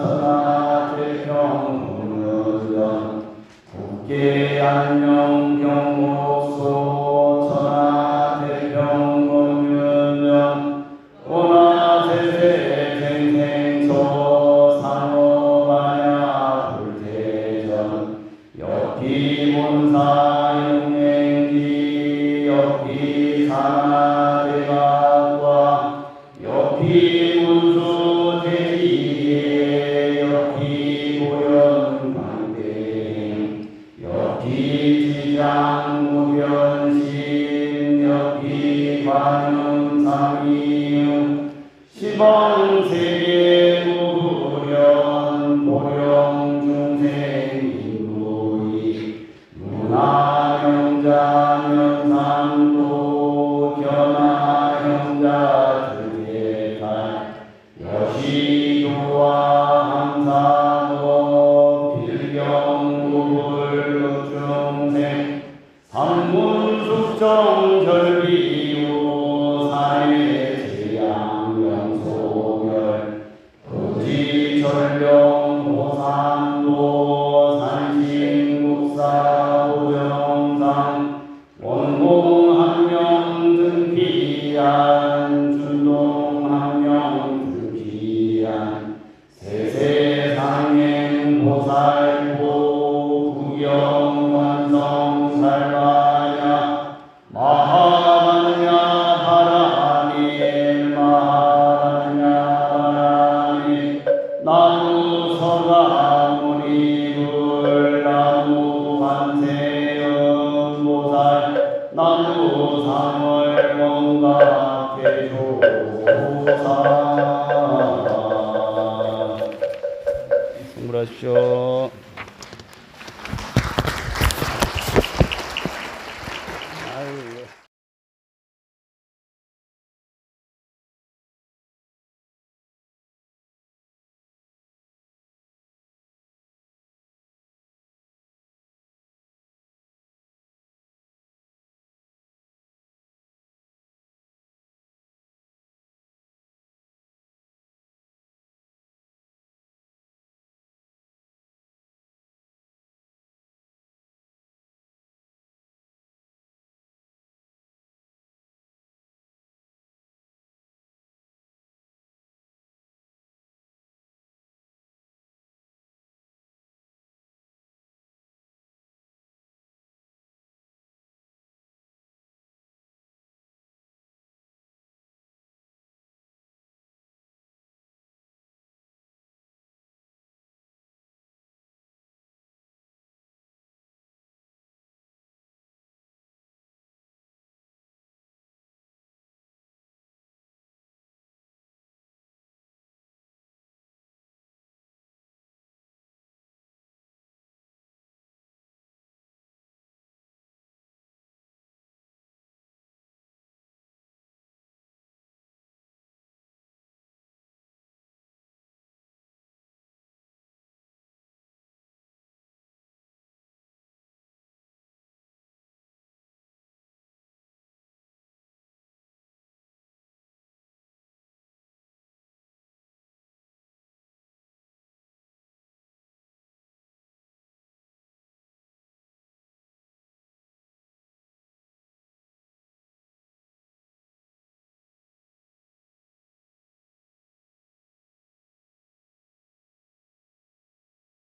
천하태평 문의전 국계 안녕 경옥소 여기 본사용행지 여기 산하대각과 여기 문수대지에 여기 고연광대 여기 지장무변신 여기 관음상이음 시범세계무련 보령중생인구이 문화형자면상도 견화형자 등예탈 여시교와 함사도 빌경구불급중생 삼문숙정 절비우 사회제양명소멸 도지철령 호삼도 산신국사오정상 원공한명 등피한 준동한명 등피한 세세상행 보살보 구경완성 살바냐 마하바냐 바라니 마하바냐 바라니 나무 서가모니불 나무 관세음보살 나무 삼월mon가 대조사